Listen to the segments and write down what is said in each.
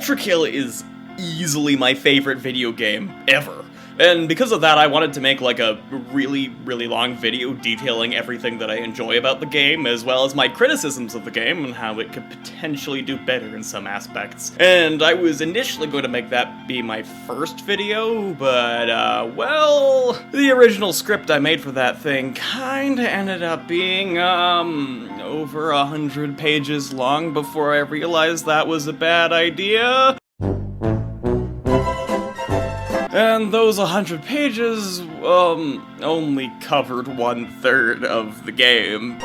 Ultrakill is easily my favorite video game ever. And because of that, I wanted to make like a really long video detailing everything that I enjoy about the game, as well as my criticisms of the game and how it could potentially do better in some aspects. And I was initially going to make that be my first video, but well, the original script I made for that thing kinda ended up being, over 100 pages long before I realized that was a bad idea. And those 100 pages, only covered 1/3 of the game.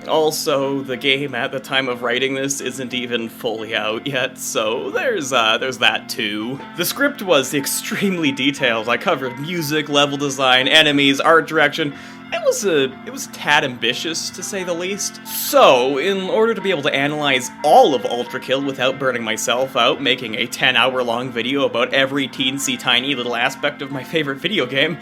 Also, the game at the time of writing this isn't even fully out yet, so there's that too. The script was extremely detailed. I covered music, level design, enemies, art direction. It was a tad ambitious, to say the least. So, in order to be able to analyze all of Ultrakill without burning myself out, making a 10-hour-long video about every teensy tiny little aspect of my favorite video game,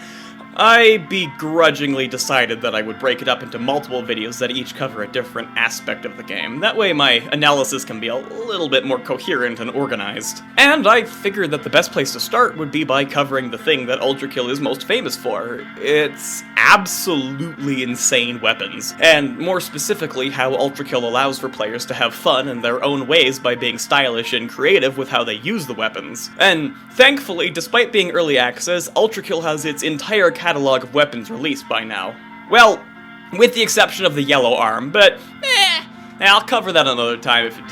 I begrudgingly decided that I would break it up into multiple videos that each cover a different aspect of the game. That way my analysis can be a little bit more coherent and organized. And I figured that the best place to start would be by covering the thing that Ultrakill is most famous for. It's absolutely insane weapons, and more specifically how Ultrakill allows for players to have fun in their own ways by being stylish and creative with how they use the weapons. And thankfully, despite being early access, Ultrakill has its entire catalog of weapons released by now. Well, with the exception of the yellow arm, but I'll cover that another time if it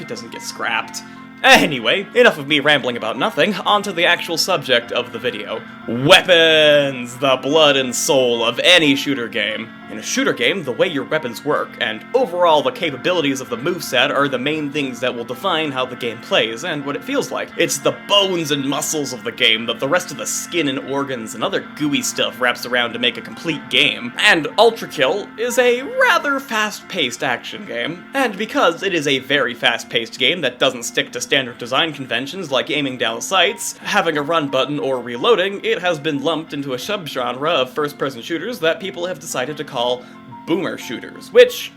doesn't get scrapped. Anyway, enough of me rambling about nothing, onto the actual subject of the video. Weapons! The blood and soul of any shooter game. In a shooter game, the way your weapons work, and overall the capabilities of the moveset are the main things that will define how the game plays and what it feels like. It's the bones and muscles of the game that the rest of the skin and organs and other gooey stuff wraps around to make a complete game. And Ultrakill is a rather fast-paced action game. And because it is a very fast-paced game that doesn't stick to standard design conventions like aiming down sights, having a run button, or reloading, it has been lumped into a subgenre of first-person shooters that people have decided to call boomer shooters, which,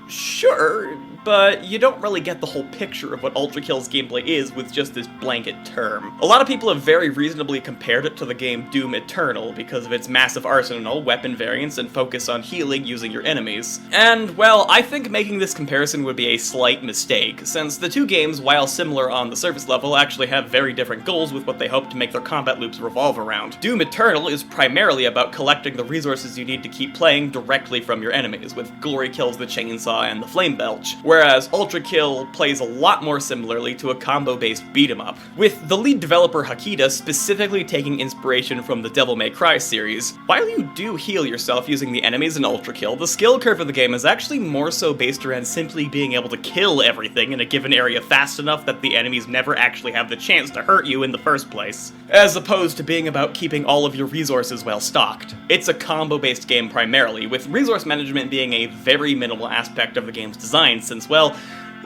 sure, but you don't really get the whole picture of what Ultrakill's gameplay is with just this blanket term. A lot of people have very reasonably compared it to the game Doom Eternal because of its massive arsenal, weapon variants, and focus on healing using your enemies. And, well, I think making this comparison would be a slight mistake, since the two games, while similar on the surface level, actually have very different goals with what they hope to make their combat loops revolve around. Doom Eternal is primarily about collecting the resources you need to keep playing directly from your enemies, with glory kills, the chainsaw, and the flame belch, whereas Ultrakill plays a lot more similarly to a combo-based beat-em-up, with the lead developer Hakita specifically taking inspiration from the Devil May Cry series. While you do heal yourself using the enemies in Ultrakill, the skill curve of the game is actually more so based around simply being able to kill everything in a given area fast enough that the enemies never actually have the chance to hurt you in the first place, as opposed to being about keeping all of your resources well stocked. It's a combo-based game primarily, with resource management being a very minimal aspect of the game's design, since, well,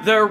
there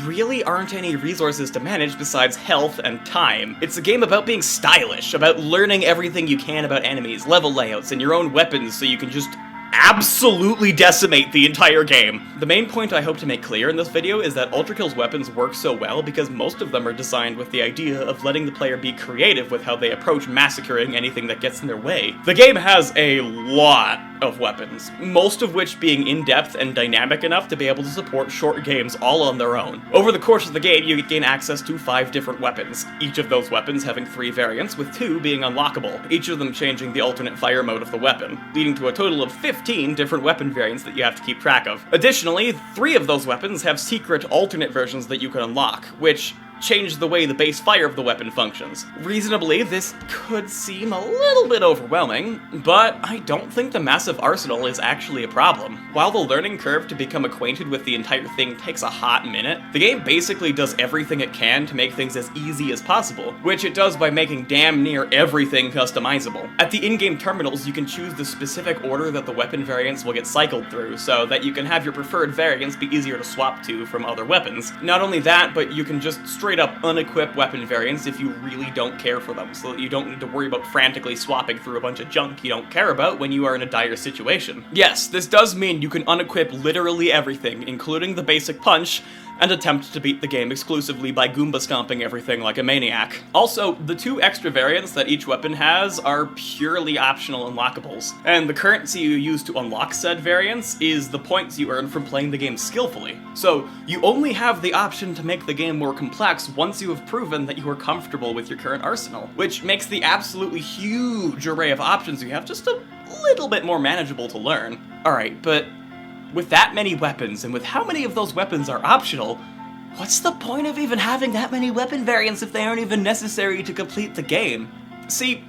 really aren't any resources to manage besides health and time. It's a game about being stylish, about learning everything you can about enemies, level layouts, and your own weapons so you can just absolutely decimate the entire game. The main point I hope to make clear in this video is that Ultrakill's weapons work so well because most of them are designed with the idea of letting the player be creative with how they approach massacring anything that gets in their way. The game has a lot of weapons, most of which being in-depth and dynamic enough to be able to support short games all on their own. Over the course of the game, you gain access to 5 different weapons, each of those weapons having 3 variants, with 2 being unlockable, each of them changing the alternate fire mode of the weapon, leading to a total of 15 different weapon variants that you have to keep track of. Additionally, 3 of those weapons have secret alternate versions that you can unlock, which change the way the base fire of the weapon functions. Reasonably, this could seem a little bit overwhelming, but I don't think the massive arsenal is actually a problem. While the learning curve to become acquainted with the entire thing takes a hot minute, the game basically does everything it can to make things as easy as possible, which it does by making damn near everything customizable. At the in-game terminals, you can choose the specific order that the weapon variants will get cycled through, so that you can have your preferred variants be easier to swap to from other weapons. Not only that, but you can just straight up unequip weapon variants if you really don't care for them, so that you don't need to worry about frantically swapping through a bunch of junk you don't care about when you are in a dire situation. Yes, this does mean you can unequip literally everything, including the basic punch, and attempt to beat the game exclusively by Goomba stomping everything like a maniac. Also, the 2 extra variants that each weapon has are purely optional unlockables, and the currency you use to unlock said variants is the points you earn from playing the game skillfully. So, you only have the option to make the game more complex once you have proven that you are comfortable with your current arsenal, which makes the absolutely huge array of options you have just a little bit more manageable to learn. Alright, but with that many weapons, and with how many of those weapons are optional, what's the point of even having that many weapon variants if they aren't even necessary to complete the game? See,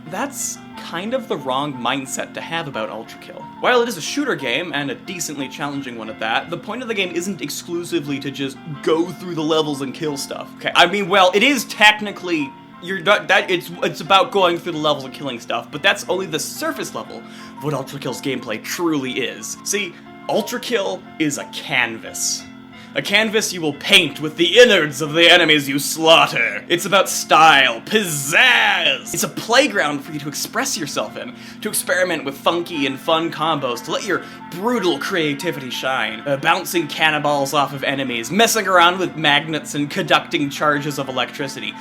that's kind of the wrong mindset to have about Ultrakill. While it is a shooter game, and a decently challenging one at that, the point of the game isn't exclusively to just go through the levels and kill stuff. Okay, I mean, well, it is technically it's about going through the levels and killing stuff, but that's only the surface level of what Ultrakill's gameplay truly is. See, Ultrakill is a canvas. A canvas you will paint with the innards of the enemies you slaughter. It's about style, pizzazz! It's a playground for you to express yourself in, to experiment with funky and fun combos, to let your brutal creativity shine, bouncing cannonballs off of enemies, messing around with magnets and conducting charges of electricity,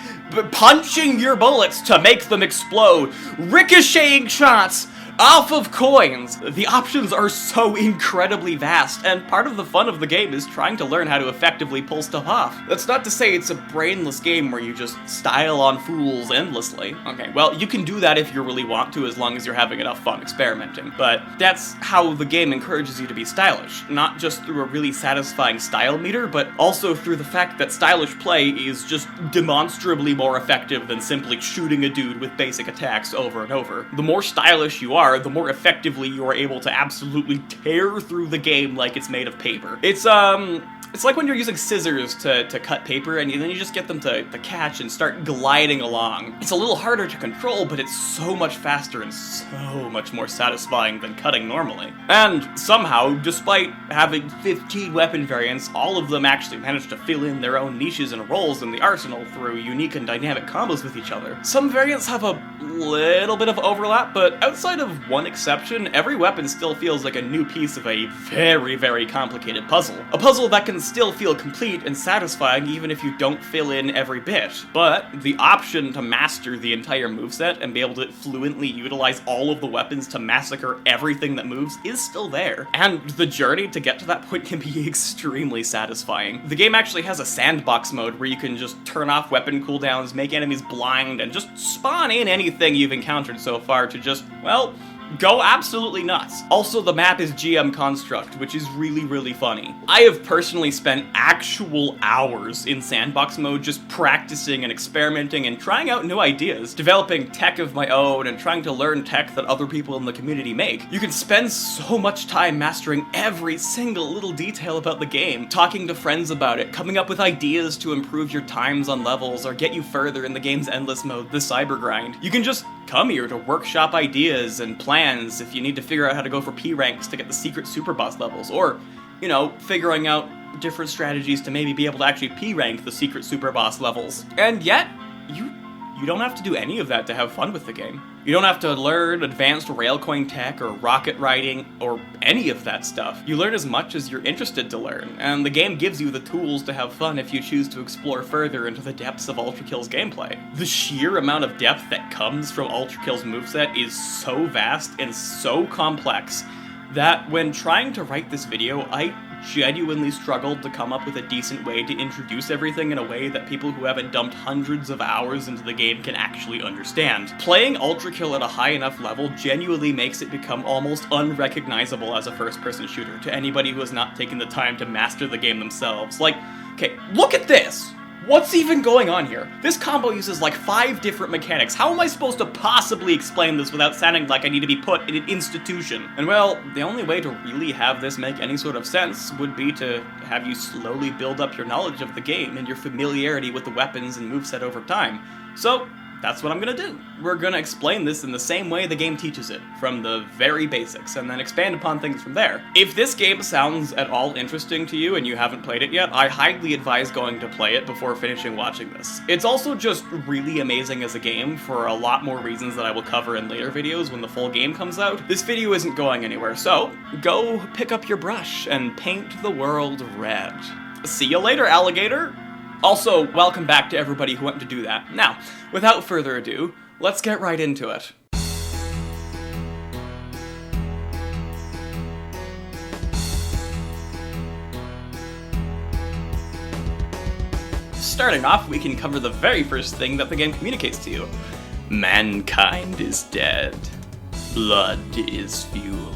punching your bullets to make them explode, ricocheting shots off of coins! The options are so incredibly vast, and part of the fun of the game is trying to learn how to effectively pull stuff off. That's not to say it's a brainless game where you just style on fools endlessly. Okay, well, you can do that if you really want to, as long as you're having enough fun experimenting. But that's how the game encourages you to be stylish, not just through a really satisfying style meter, but also through the fact that stylish play is just demonstrably more effective than simply shooting a dude with basic attacks over and over. The more stylish you are, the more effectively you are able to absolutely tear through the game like it's made of paper. It's like when you're using scissors to cut paper, and then you just get them to catch and start gliding along. It's a little harder to control, but it's so much faster and so much more satisfying than cutting normally. And somehow, despite having 15 weapon variants, all of them actually manage to fill in their own niches and roles in the arsenal through unique and dynamic combos with each other. Some variants have a little bit of overlap, but outside of one exception, every weapon still feels like a new piece of a very, very complicated puzzle. A puzzle that can still feel complete and satisfying even if you don't fill in every bit, but the option to master the entire moveset and be able to fluently utilize all of the weapons to massacre everything that moves is still there. And the journey to get to that point can be extremely satisfying. The game actually has a sandbox mode where you can just turn off weapon cooldowns, make enemies blind, and just spawn in anything you've encountered so far to just, well, go absolutely nuts. Also, the map is GM Construct, which is really, really funny. I have personally spent actual hours in sandbox mode just practicing and experimenting and trying out new ideas, developing tech of my own and trying to learn tech that other people in the community make. You can spend so much time mastering every single little detail about the game, talking to friends about it, coming up with ideas to improve your times on levels or get you further in the game's endless mode, the cyber grind. You can just come here to workshop ideas and plans if you need to figure out how to go for P ranks to get the secret super boss levels, or, you know, figuring out different strategies to maybe be able to actually P rank the secret super boss levels. And yet, you don't have to do any of that to have fun with the game. You don't have to learn advanced railcoin tech or rocket riding or any of that stuff. You learn as much as you're interested to learn, and the game gives you the tools to have fun if you choose to explore further into the depths of Ultrakill's gameplay. The sheer amount of depth that comes from Ultrakill's moveset is so vast and so complex that when trying to write this video, I genuinely struggled to come up with a decent way to introduce everything in a way that people who haven't dumped hundreds of hours into the game can actually understand. Playing Ultrakill at a high enough level genuinely makes it become almost unrecognizable as a first-person shooter to anybody who has not taken the time to master the game themselves. Like, okay, look at this! What's even going on here? This combo uses like 5 different mechanics. How am I supposed to possibly explain this without sounding like I need to be put in an institution? And well, the only way to really have this make any sort of sense would be to have you slowly build up your knowledge of the game and your familiarity with the weapons and moveset over time. So, that's what I'm gonna do. We're gonna explain this in the same way the game teaches it, from the very basics, and then expand upon things from there. If this game sounds at all interesting to you and you haven't played it yet, I highly advise going to play it before finishing watching this. It's also just really amazing as a game for a lot more reasons that I will cover in later videos when the full game comes out. This video isn't going anywhere, so go pick up your brush and paint the world red. see you later, alligator! Also, welcome back to everybody who went to do that. Now, without further ado, let's get right into it. Starting off, we can cover the very first thing that the game communicates to you. Mankind is dead. Blood is fuel.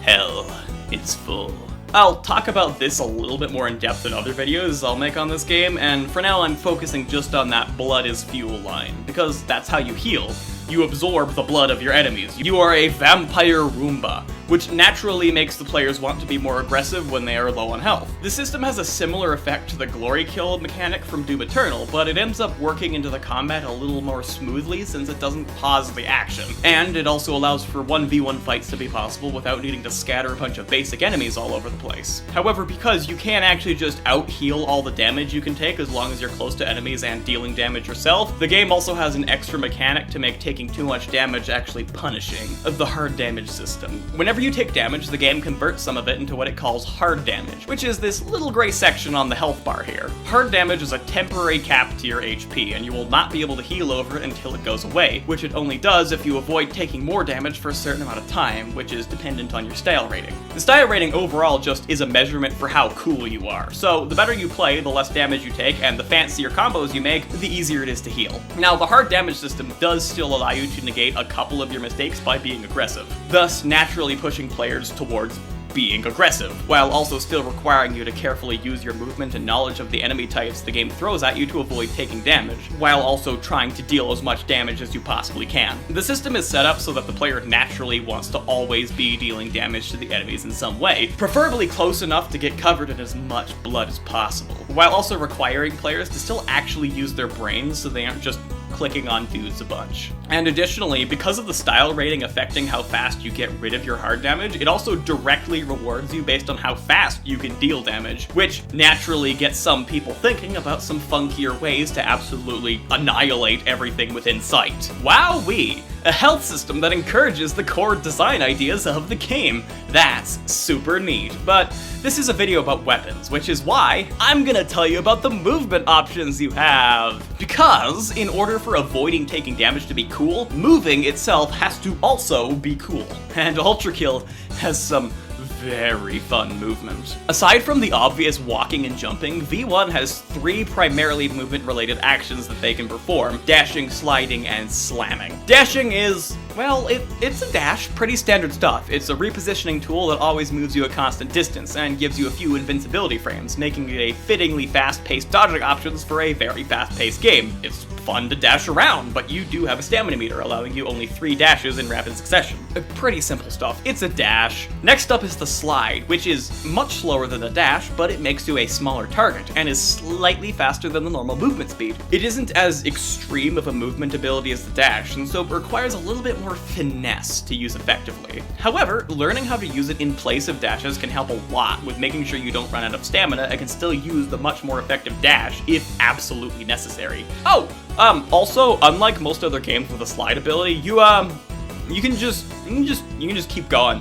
Hell is full. I'll talk about this a little bit more in depth in other videos I'll make on this game, and for now I'm focusing just on that blood is fuel line, because that's how you heal. You absorb the blood of your enemies. You are a vampire Roomba, which naturally makes the players want to be more aggressive when they are low on health. The system has a similar effect to the glory kill mechanic from Doom Eternal, but it ends up working into the combat a little more smoothly since it doesn't pause the action. And it also allows for 1v1 fights to be possible without needing to scatter a bunch of basic enemies all over the place. However, because you can't actually just out-heal all the damage you can take as long as you're close to enemies and dealing damage yourself, the game also has an extra mechanic to make taking too much damage actually punishing, the hard damage system. Whenever you take damage, the game converts some of it into what it calls hard damage, which is this little gray section on the health bar here. Hard damage is a temporary cap to your HP, and you will not be able to heal over it until it goes away, which it only does if you avoid taking more damage for a certain amount of time, which is dependent on your style rating. The style rating overall just is a measurement for how cool you are, so the better you play, the less damage you take, and the fancier combos you make, the easier it is to heal. Now, the hard damage system does still allow you to negate a couple of your mistakes by being aggressive, thus naturally pushing players towards being aggressive, while also still requiring you to carefully use your movement and knowledge of the enemy types the game throws at you to avoid taking damage, while also trying to deal as much damage as you possibly can. The system is set up so that the player naturally wants to always be dealing damage to the enemies in some way, preferably close enough to get covered in as much blood as possible, while also requiring players to still actually use their brains so they aren't just clicking on dudes a bunch. And additionally, because of the style rating affecting how fast you get rid of your hard damage, it also directly rewards you based on how fast you can deal damage, which naturally gets some people thinking about some funkier ways to absolutely annihilate everything within sight. Wowee! A health system that encourages the core design ideas of the game. That's super neat. But this is a video about weapons, which is why I'm gonna tell you about the movement options you have. Because in order for avoiding taking damage to be cool, moving itself has to also be cool. And Ultrakill has some very fun movement. Aside from the obvious walking and jumping, V1 has 3 primarily movement-related actions that they can perform: dashing, sliding, and slamming. Dashing is, well, it's a dash, pretty standard stuff. It's a repositioning tool that always moves you a constant distance and gives you a few invincibility frames, making it a fittingly fast-paced dodging options for a very fast-paced game. It's fun to dash around, but you do have a stamina meter, allowing you only 3 dashes in rapid succession. Pretty simple stuff. It's a dash. Next up is the slide, which is much slower than the dash, but it makes you a smaller target, and is slightly faster than the normal movement speed. It isn't as extreme of a movement ability as the dash, and so it requires a little bit more finesse to use effectively. However, learning how to use it in place of dashes can help a lot with making sure you don't run out of stamina and can still use the much more effective dash if absolutely necessary. Also, unlike most other games with a slide ability, you can just keep going.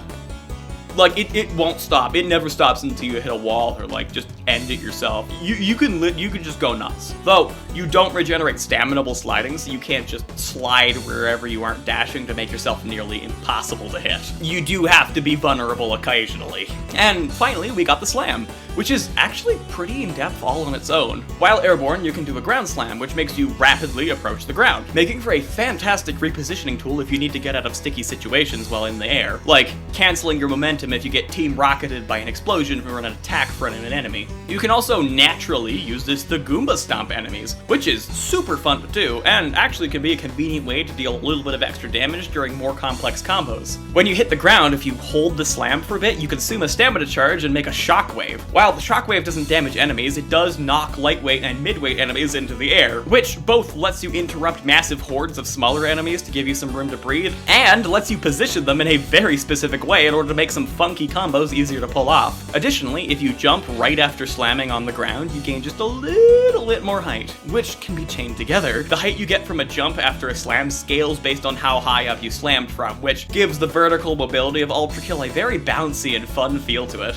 Like, it won't stop. It never stops until you hit a wall or, like, just end it yourself. You can just go nuts. Though, you don't regenerate stamina while sliding, so you can't just slide wherever you aren't dashing to make yourself nearly impossible to hit. You do have to be vulnerable occasionally. And finally, we got the slam, which is actually pretty in-depth all on its own. While airborne, you can do a ground slam, which makes you rapidly approach the ground, making for a fantastic repositioning tool if you need to get out of sticky situations while in the air, like canceling your momentum if you get team rocketed by an explosion from an attack from an enemy. You can also naturally use this to Goomba stomp enemies, which is super fun to do, and actually can be a convenient way to deal a little bit of extra damage during more complex combos. When you hit the ground, if you hold the slam for a bit, you consume a stamina charge and make a shockwave. While the shockwave doesn't damage enemies, it does knock lightweight and midweight enemies into the air, which both lets you interrupt massive hordes of smaller enemies to give you some room to breathe, and lets you position them in a very specific way in order to make some funky combos easier to pull off. Additionally, if you jump right after slamming on the ground, you gain just a little bit more height, which can be chained together. The height you get from a jump after a slam scales based on how high up you slammed from, which gives the vertical mobility of Ultrakill a very bouncy and fun feel to it.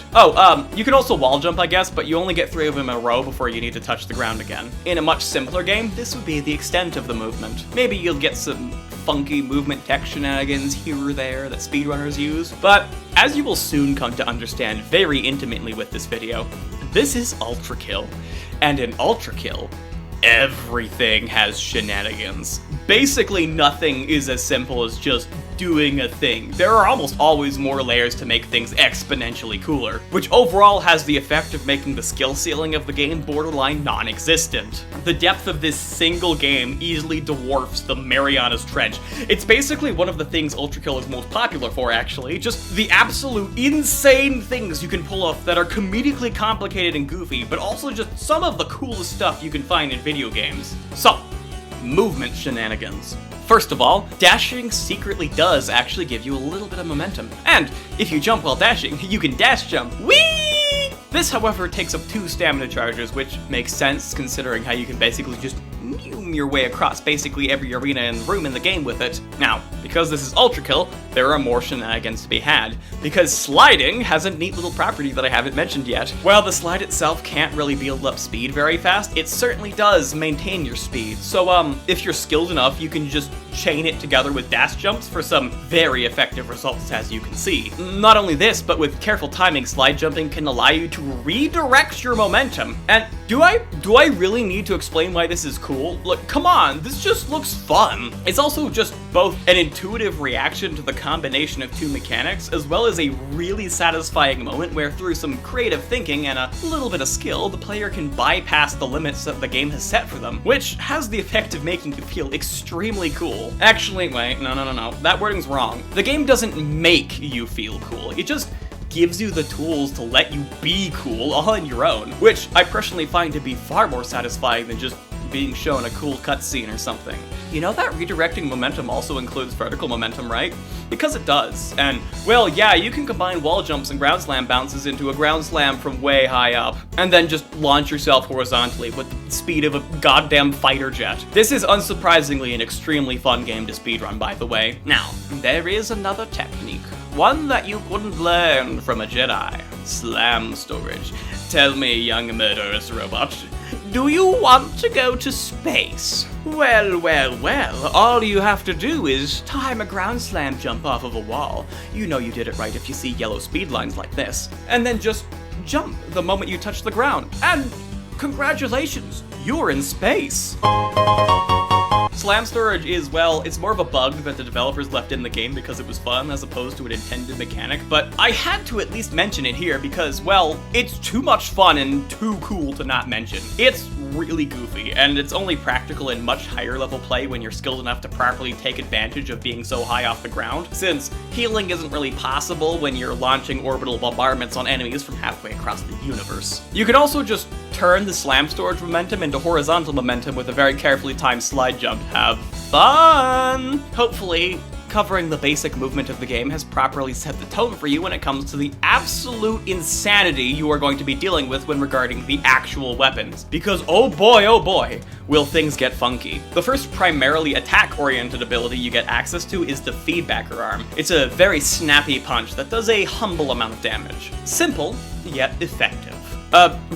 You can also wall jump, I guess, but you only get 3 of them in a row before you need to touch the ground again. In a much simpler game, this would be the extent of the movement. Maybe you'll get some funky movement tech shenanigans here or there that speedrunners use, but as you will soon come to understand very intimately with this video, this is Ultrakill, and in Ultrakill, everything has shenanigans. Basically, nothing is as simple as just doing a thing. There are almost always more layers to make things exponentially cooler, which overall has the effect of making the skill ceiling of the game borderline non-existent. The depth of this single game easily dwarfs the Mariana's Trench. It's basically one of the things Ultrakill is most popular for, actually. Just the absolute insane things you can pull off that are comedically complicated and goofy, but also just some of the coolest stuff you can find in video games. So, movement shenanigans. First of all, dashing secretly does actually give you a little bit of momentum. And if you jump while dashing, you can dash jump. Whee! This, however, takes up 2 stamina charges, which makes sense considering how you can basically just your way across basically every arena and room in the game with it. Now, because this is Ultrakill, there are more shenanigans to be had, because sliding has a neat little property that I haven't mentioned yet. While the slide itself can't really build up speed very fast, it certainly does maintain your speed. So, if you're skilled enough, you can just chain it together with dash jumps for some very effective results, as you can see. Not only this, but with careful timing, slide jumping can allow you to redirect your momentum. And do I really need to explain why this is cool? Look, come on, this just looks fun. It's also just both an intuitive reaction to the combination of 2 mechanics, as well as a really satisfying moment where through some creative thinking and a little bit of skill, the player can bypass the limits that the game has set for them, which has the effect of making you feel extremely cool. Actually, wait, no, that wording's wrong. The game doesn't make you feel cool, it just gives you the tools to let you be cool all on your own, which I personally find to be far more satisfying than just being shown a cool cutscene or something. You know that redirecting momentum also includes vertical momentum, right? Because it does. And, well, yeah, you can combine wall jumps and ground slam bounces into a ground slam from way high up, and then just launch yourself horizontally with the speed of a goddamn fighter jet. This is unsurprisingly an extremely fun game to speedrun, by the way. Now, there is another technique. One that you couldn't learn from a Jedi. Slam storage. Tell me, young murderous robot, do you want to go to space? Well, all you have to do is time a ground slam jump off of a wall. You know you did it right if you see yellow speed lines like this. And then just jump the moment you touch the ground. And congratulations, you're in space. Slam storage is, well, it's more of a bug that the developers left in the game because it was fun as opposed to an intended mechanic, but I had to at least mention it here because, well, it's too much fun and too cool to not mention. It's really goofy, and it's only practical in much higher level play when you're skilled enough to properly take advantage of being so high off the ground, since healing isn't really possible when you're launching orbital bombardments on enemies from halfway across the universe. You can also just turn the slam storage momentum into horizontal momentum with a very carefully timed slide jump. Have fun! Hopefully, covering the basic movement of the game has properly set the tone for you when it comes to the absolute insanity you are going to be dealing with when regarding the actual weapons. Because oh boy, will things get funky. The first primarily attack-oriented ability you get access to is the feedbacker arm. It's a very snappy punch that does a humble amount of damage. Simple, yet effective.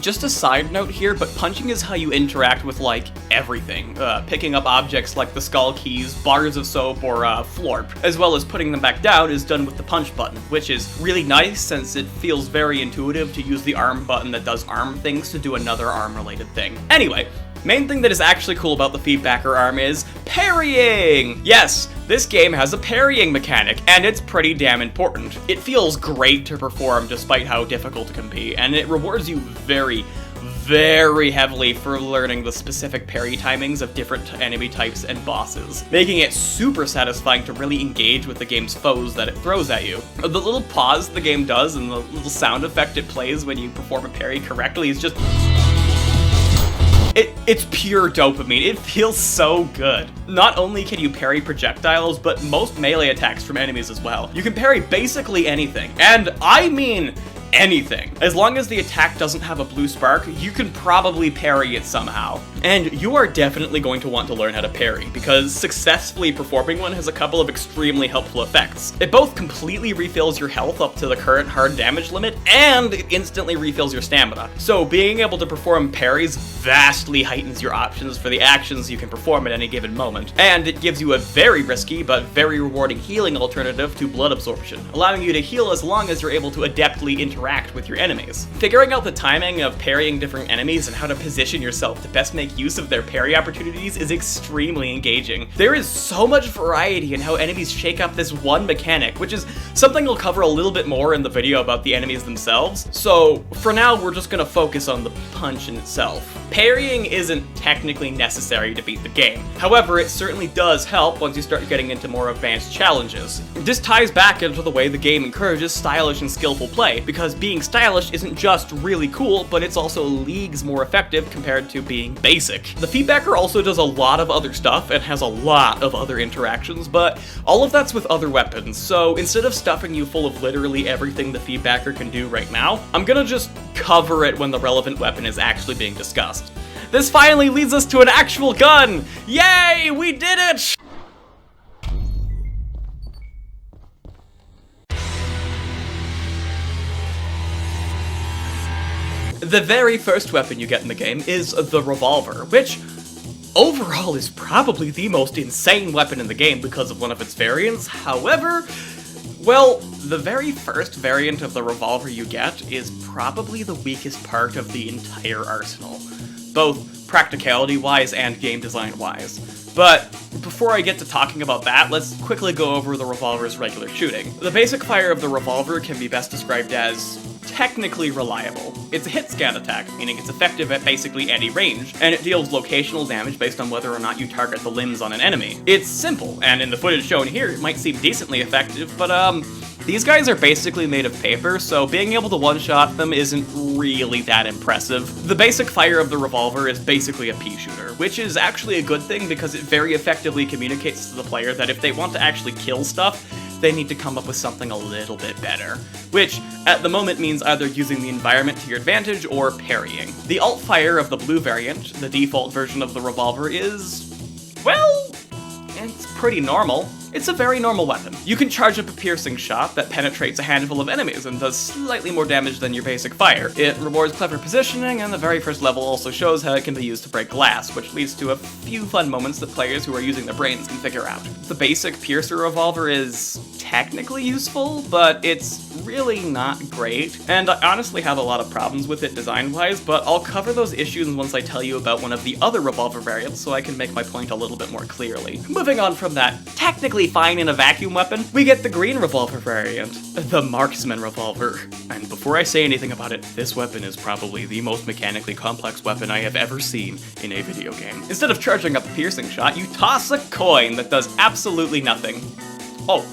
Just a side note here, but punching is how you interact with, like, everything. Picking up objects like the skull keys, bars of soap, or, florp, as well as putting them back down is done with the punch button, which is really nice since it feels very intuitive to use the arm button that does arm things to do another arm-related thing. Anyway, main thing that is actually cool about the feedbacker arm is parrying! Yes, this game has a parrying mechanic, and it's pretty damn important. It feels great to perform despite how difficult it can be, and it rewards you very heavily for learning the specific parry timings of different enemy types and bosses, making it super satisfying to really engage with the game's foes that it throws at you. The little pause the game does and the little sound effect it plays when you perform a parry correctly is just... It's pure dopamine. It feels so good. Not only can you parry projectiles, but most melee attacks from enemies as well. You can parry basically anything. And I mean anything. As long as the attack doesn't have a blue spark, you can probably parry it somehow. And you are definitely going to want to learn how to parry, because successfully performing one has a couple of extremely helpful effects. It both completely refills your health up to the current hard damage limit, and it instantly refills your stamina. So being able to perform parries vastly heightens your options for the actions you can perform at any given moment, and it gives you a very risky but very rewarding healing alternative to blood absorption, allowing you to heal as long as you're able to adeptly interact with your enemies. Figuring out the timing of parrying different enemies and how to position yourself to best make use of their parry opportunities is extremely engaging. There is so much variety in how enemies shake up this one mechanic, which is something I'll cover a little bit more in the video about the enemies themselves. So for now, we're just gonna focus on the punch in itself. Parrying isn't technically necessary to beat the game. However, it certainly does help once you start getting into more advanced challenges. This ties back into the way the game encourages stylish and skillful play, because being stylish isn't just really cool, but it's also leagues more effective compared to being basic. The feedbacker also does a lot of other stuff and has a lot of other interactions, but all of that's with other weapons, so instead of stuffing you full of literally everything the feedbacker can do right now, I'm gonna just cover it when the relevant weapon is actually being discussed. This finally leads us to an actual gun! Yay! We did it! The very first weapon you get in the game is the Revolver, which overall is probably the most insane weapon in the game because of one of its variants. However, well, the very first variant of the Revolver you get is probably the weakest part of the entire arsenal, both practicality-wise and game design-wise. But before I get to talking about that, let's quickly go over the Revolver's regular shooting. The basic fire of the Revolver can be best described as technically reliable. It's a hit scan attack, meaning it's effective at basically any range, and it deals locational damage based on whether or not you target the limbs on an enemy. It's simple, and in the footage shown here, it might seem decently effective, but these guys are basically made of paper, so being able to one-shot them isn't really that impressive. The basic fire of the Revolver is basically a pea shooter, which is actually a good thing because it very effectively communicates to the player that if they want to actually kill stuff, they need to come up with something a little bit better, which at the moment means either using the environment to your advantage or parrying. The alt fire of the blue variant, the default version of the Revolver, is, well, it's pretty normal. It's a very normal weapon. You can charge up a piercing shot that penetrates a handful of enemies and does slightly more damage than your basic fire. It rewards clever positioning, and the very first level also shows how it can be used to break glass, which leads to a few fun moments that players who are using their brains can figure out. The basic piercer revolver is technically useful, but it's really not great, and I honestly have a lot of problems with it design-wise, but I'll cover those issues once I tell you about one of the other revolver variants so I can make my point a little bit more clearly. Moving on from that technically fine in a vacuum weapon, we get the green revolver variant, the marksman revolver. And before I say anything about it, this weapon is probably the most mechanically complex weapon I have ever seen in a video game. Instead of charging up a piercing shot, you toss a coin that does absolutely nothing. Oh,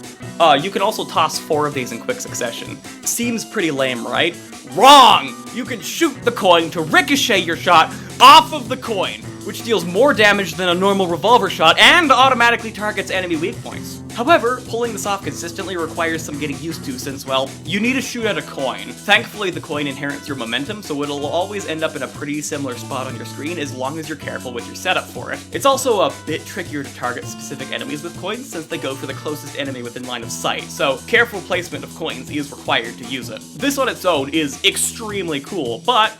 you can also toss 4 of these in quick succession. Seems pretty lame, right? Wrong! You can shoot the coin to ricochet your shot off of the coin, which deals more damage than a normal revolver shot and automatically targets enemy weak points. However, pulling this off consistently requires some getting used to since, well, you need to shoot at a coin. Thankfully, the coin inherits your momentum, so it'll always end up in a pretty similar spot on your screen as long as you're careful with your setup for it. It's also a bit trickier to target specific enemies with coins since they go for the closest enemy within line of sight, so careful placement of coins is required to use it. This on its own is extremely cool, but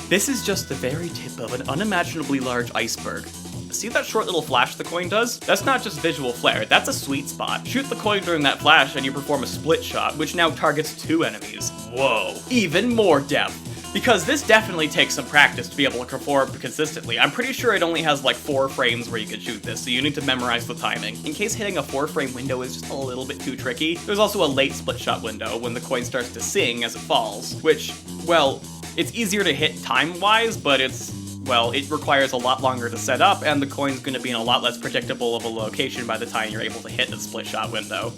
this is just the very tip of an unimaginably large iceberg. See that short little flash the coin does? That's not just visual flair, that's a sweet spot. Shoot the coin during that flash and you perform a split shot, which now targets 2 enemies. Whoa. Even more depth. Because this definitely takes some practice to be able to perform consistently. I'm pretty sure it only has like 4 frames where you can shoot this, so you need to memorize the timing. In case hitting a 4-frame window is just a little bit too tricky, there's also a late split shot window when the coin starts to sing as it falls, which, well, it's easier to hit time-wise, but it requires a lot longer to set up, and the coin's gonna be in a lot less predictable of a location by the time you're able to hit the split shot window.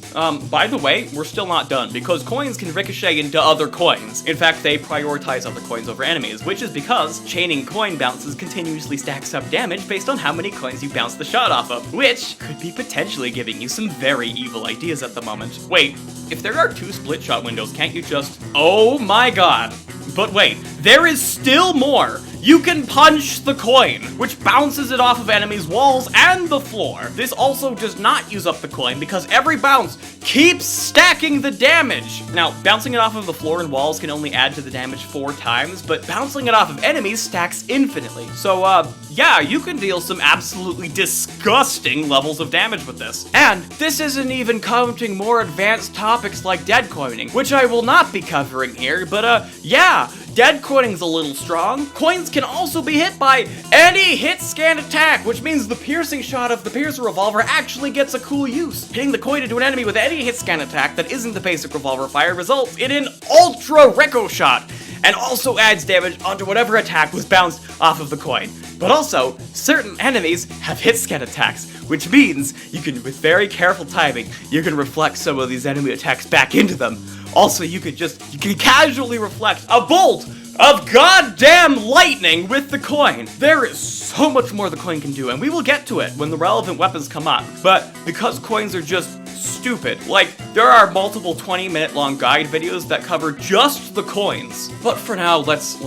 By the way, we're still not done, because coins can ricochet into other coins. In fact, they prioritize other coins over enemies, which is because chaining coin bounces continuously stacks up damage based on how many coins you bounce the shot off of, which could be potentially giving you some very evil ideas at the moment. Wait, if there are 2 split shot windows, can't you just... Oh my god. But wait, there is still more! You can punch the coin, which bounces it off of enemies' walls and the floor. This also does not use up the coin because every bounce keeps stacking the damage. Now, bouncing it off of the floor and walls can only add to the damage 4 times, but bouncing it off of enemies stacks infinitely. So, yeah, you can deal some absolutely disgusting levels of damage with this. And this isn't even counting more advanced topics like dead coining, which I will not be covering here, but, yeah, dead coining's a little strong. Coins can also be hit by any hit scan attack, which means the piercing shot of the Piercer Revolver actually gets a cool use. Hitting the coin into an enemy with any hit scan attack that isn't the basic revolver fire results in an Ultra Reco shot, and also adds damage onto whatever attack was bounced off of the coin. But also, certain enemies have hit scan attacks, which means you can, with very careful timing, you can reflect some of these enemy attacks back into them. Also, you can casually reflect a bolt of goddamn lightning with the coin. There is so much more the coin can do, and we will get to it when the relevant weapons come up. But because coins are just stupid, like, there are multiple 20-minute long guide videos that cover just the coins. But for now, let's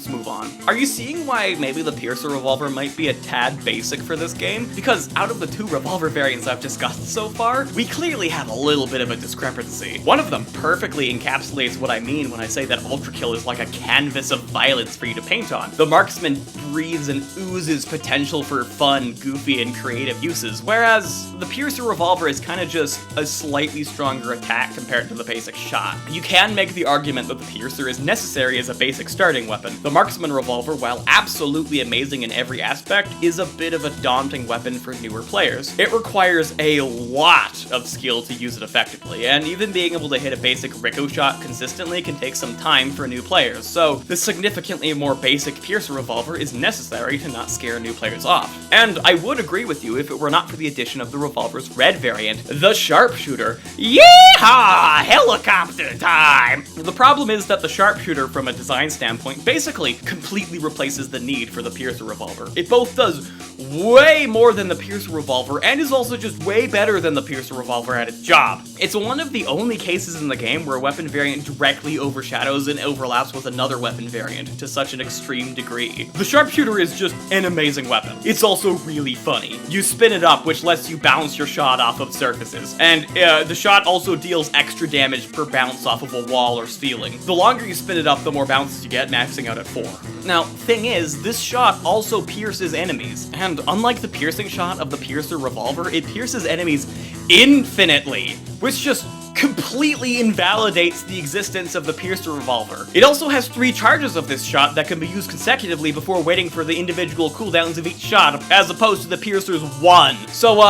move on. Are you seeing why maybe the Piercer Revolver might be a tad basic for this game? Because out of the 2 revolver variants I've discussed so far, we clearly have a little bit of a discrepancy. One of them perfectly encapsulates what I mean when I say that Ultrakill is like a canvas of violence for you to paint on. The Marksman breathes and oozes potential for fun, goofy, and creative uses, whereas the Piercer Revolver is kind of just a slightly stronger attack compared to the basic shot. You can make the argument that the Piercer is necessary as a basic starting weapon. The Marksman Revolver, while absolutely amazing in every aspect, is a bit of a daunting weapon for newer players. It requires a lot of skill to use it effectively, and even being able to hit a basic Rico shot consistently can take some time for new players, so the significantly more basic Piercer Revolver is necessary to not scare new players off. And I would agree with you if it were not for the addition of the Revolver's red variant, the Sharpshooter. Yeehaw! Helicopter time! The problem is that the Sharpshooter, from a design standpoint, basically completely replaces the need for the Piercer Revolver. It both does way more than the Piercer Revolver and is also just way better than the Piercer Revolver at its job. It's one of the only cases in the game where a weapon variant directly overshadows and overlaps with another weapon variant to such an extreme degree. The Sharpshooter is just an amazing weapon. It's also really funny. You spin it up, which lets you bounce your shot off of surfaces, and the shot also deals extra damage per bounce off of a wall or ceiling. The longer you spin it up, the more bounces you get, maxing out at 4. Now, thing is, this shot also pierces enemies, and unlike the piercing shot of the Piercer Revolver, it pierces enemies infinitely, which just completely invalidates the existence of the Piercer Revolver. It also has 3 charges of this shot that can be used consecutively before waiting for the individual cooldowns of each shot, as opposed to the Piercer's 1. So,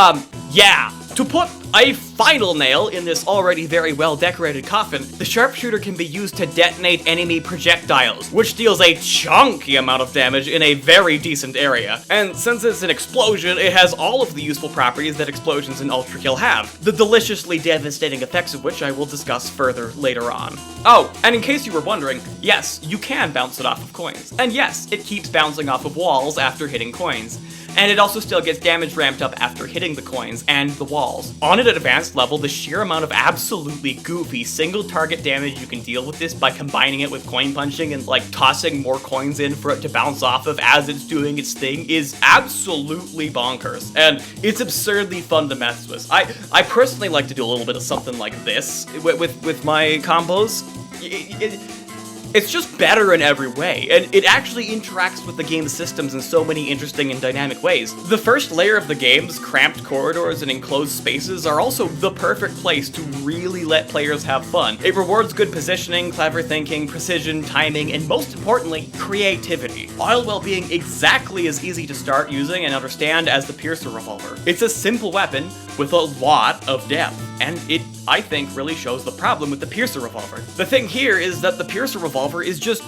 yeah. To put a final nail in this already very well-decorated coffin, the Sharpshooter can be used to detonate enemy projectiles, which deals a chunky amount of damage in a very decent area. And since it's an explosion, it has all of the useful properties that explosions in Ultrakill have, the deliciously devastating effects of which I will discuss further later on. Oh, and in case you were wondering, yes, you can bounce it off of coins. And yes, it keeps bouncing off of walls after hitting coins. And it also still gets damage ramped up after hitting the coins and the walls. On an advanced level, the sheer amount of absolutely goofy single target damage you can deal with this by combining it with coin punching and like tossing more coins in for it to bounce off of as it's doing its thing is absolutely bonkers. And it's absurdly fun to mess with. I personally like to do a little bit of something like this with my combos. It's just better in every way, and it actually interacts with the game's systems in so many interesting and dynamic ways. The first layer of the game's cramped corridors and enclosed spaces are also the perfect place to really let players have fun. It rewards good positioning, clever thinking, precision, timing, and most importantly, creativity, all while being exactly as easy to start using and understand as the Piercer Revolver. It's a simple weapon with a lot of depth, and it, I think, really shows the problem with the Piercer Revolver. The thing here is that the Piercer Revolver is just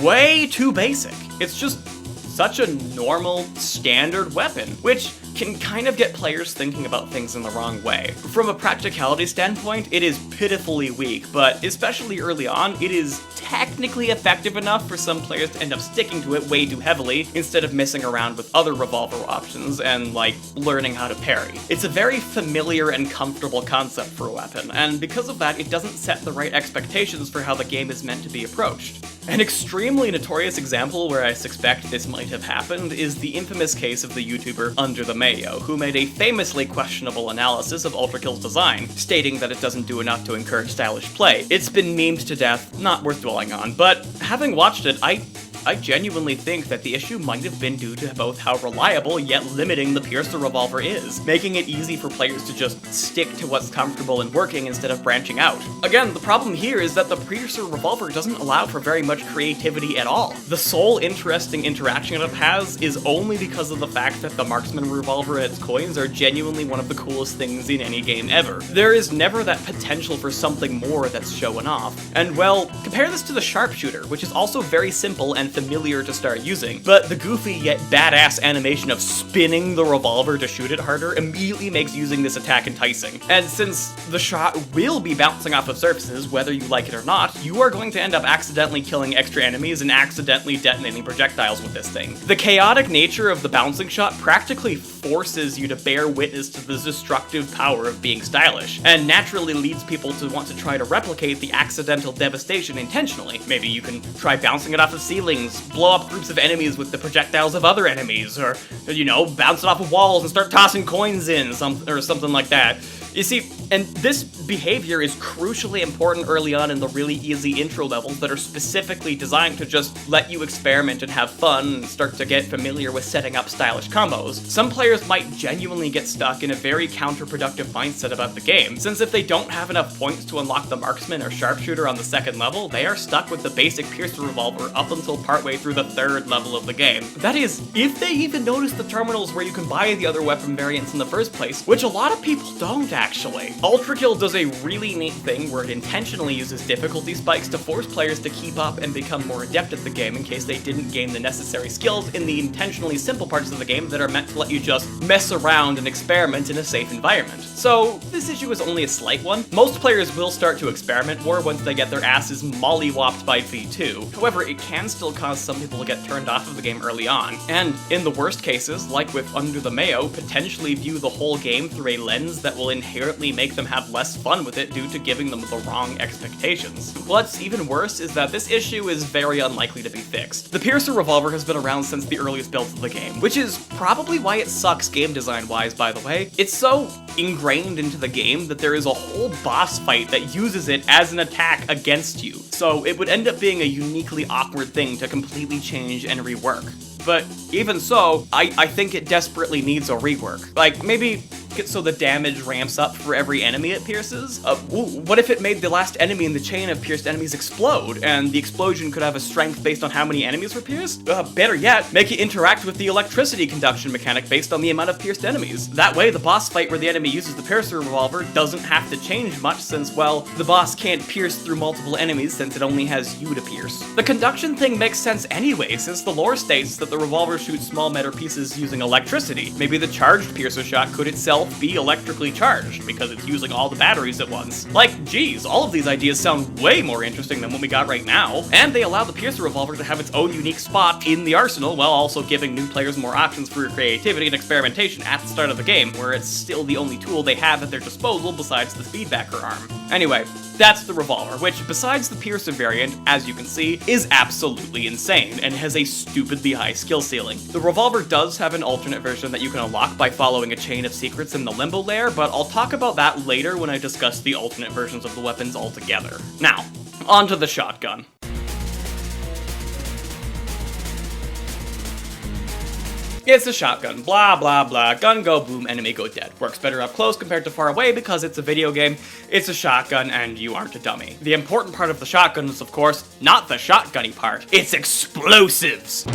way too basic. It's just such a normal, standard weapon, which can kind of get players thinking about things in the wrong way. From a practicality standpoint, it is pitifully weak, but especially early on, it is technically effective enough for some players to end up sticking to it way too heavily, instead of messing around with other revolver options and, like, learning how to parry. It's a very familiar and comfortable concept for a weapon, and because of that, it doesn't set the right expectations for how the game is meant to be approached. An extremely notorious example where I suspect this might have happened is the infamous case of the YouTuber Under the Mayo, who made a famously questionable analysis of Ultrakill's design, stating that it doesn't do enough to encourage stylish play. It's been memed to death, not worth dwelling on, but having watched it, I genuinely think that the issue might have been due to both how reliable yet limiting the Piercer Revolver is, making it easy for players to just stick to what's comfortable and working instead of branching out. Again, the problem here is that the Piercer Revolver doesn't allow for very much creativity at all. The sole interesting interaction it has is only because of the fact that the Marksman Revolver and its coins are genuinely one of the coolest things in any game ever. There is never that potential for something more that's showing off. And well, compare this to the Sharpshooter, which is also very simple and familiar to start using, but the goofy yet badass animation of spinning the revolver to shoot it harder immediately makes using this attack enticing. And since the shot will be bouncing off of surfaces, whether you like it or not, you are going to end up accidentally killing extra enemies and accidentally detonating projectiles with this thing. The chaotic nature of the bouncing shot practically forces you to bear witness to the destructive power of being stylish, and naturally leads people to want to try to replicate the accidental devastation intentionally. Maybe you can try bouncing it off of ceilings, blow up groups of enemies with the projectiles of other enemies, or, you know, bounce it off of walls and start tossing coins in, or something like that. You see, and this behavior is crucially important early on in the really easy intro levels that are specifically designed to just let you experiment and have fun and start to get familiar with setting up stylish combos. Some players might genuinely get stuck in a very counterproductive mindset about the game, since if they don't have enough points to unlock the Marksman or Sharpshooter on the second level, they are stuck with the basic Piercer Revolver up until partway through the third level of the game. That is, if they even notice the terminals where you can buy the other weapon variants in the first place, which a lot of people don't actually. Ultrakill does a really neat thing where it intentionally uses difficulty spikes to force players to keep up and become more adept at the game in case they didn't gain the necessary skills in the intentionally simple parts of the game that are meant to let you just mess around and experiment in a safe environment. So this issue is only a slight one. Most players will start to experiment more once they get their asses mollywopped by V2. However, it can still cause some people to get turned off of the game early on, and in the worst cases, like with Under the Mayo, potentially view the whole game through a lens that will inherently make them have less fun with it due to giving them the wrong expectations. What's even worse is that this issue is very unlikely to be fixed. The Piercer Revolver has been around since the earliest builds of the game, which is probably why it sucks game design-wise, by the way. It's so ingrained into the game that there is a whole boss fight that uses it as an attack against you, so it would end up being a uniquely awkward thing to completely change and rework. But even so, I think it desperately needs a rework. Like, maybe get so the damage ramps up for every enemy it pierces? What if it made the last enemy in the chain of pierced enemies explode, and the explosion could have a strength based on how many enemies were pierced? Better yet, make it interact with the electricity conduction mechanic based on the amount of pierced enemies. That way, the boss fight where the enemy uses the Piercer Revolver doesn't have to change much since, well, the boss can't pierce through multiple enemies since it only has you to pierce. The conduction thing makes sense anyway, since the lore states that the revolver shoots small metal pieces using electricity. Maybe the charged piercer shot could itself be electrically charged, because it's using all the batteries at once. Like, geez, all of these ideas sound way more interesting than what we got right now, and they allow the Piercer Revolver to have its own unique spot in the arsenal, while also giving new players more options for creativity and experimentation at the start of the game, where it's still the only tool they have at their disposal besides the speedbacker arm. Anyway, that's the Revolver, which, besides the Piercer variant, as you can see, is absolutely insane, and has a stupidly high skill ceiling. The Revolver does have an alternate version that you can unlock by following a chain of secrets in the Limbo layer, but I'll talk about that later when I discuss the alternate versions of the weapons altogether. Now, onto the shotgun. It's a shotgun, blah blah blah, gun go boom, enemy go dead. Works better up close compared to far away because it's a video game, it's a shotgun, and you aren't a dummy. The important part of the shotgun is, of course, not the shotgunny part, it's explosives!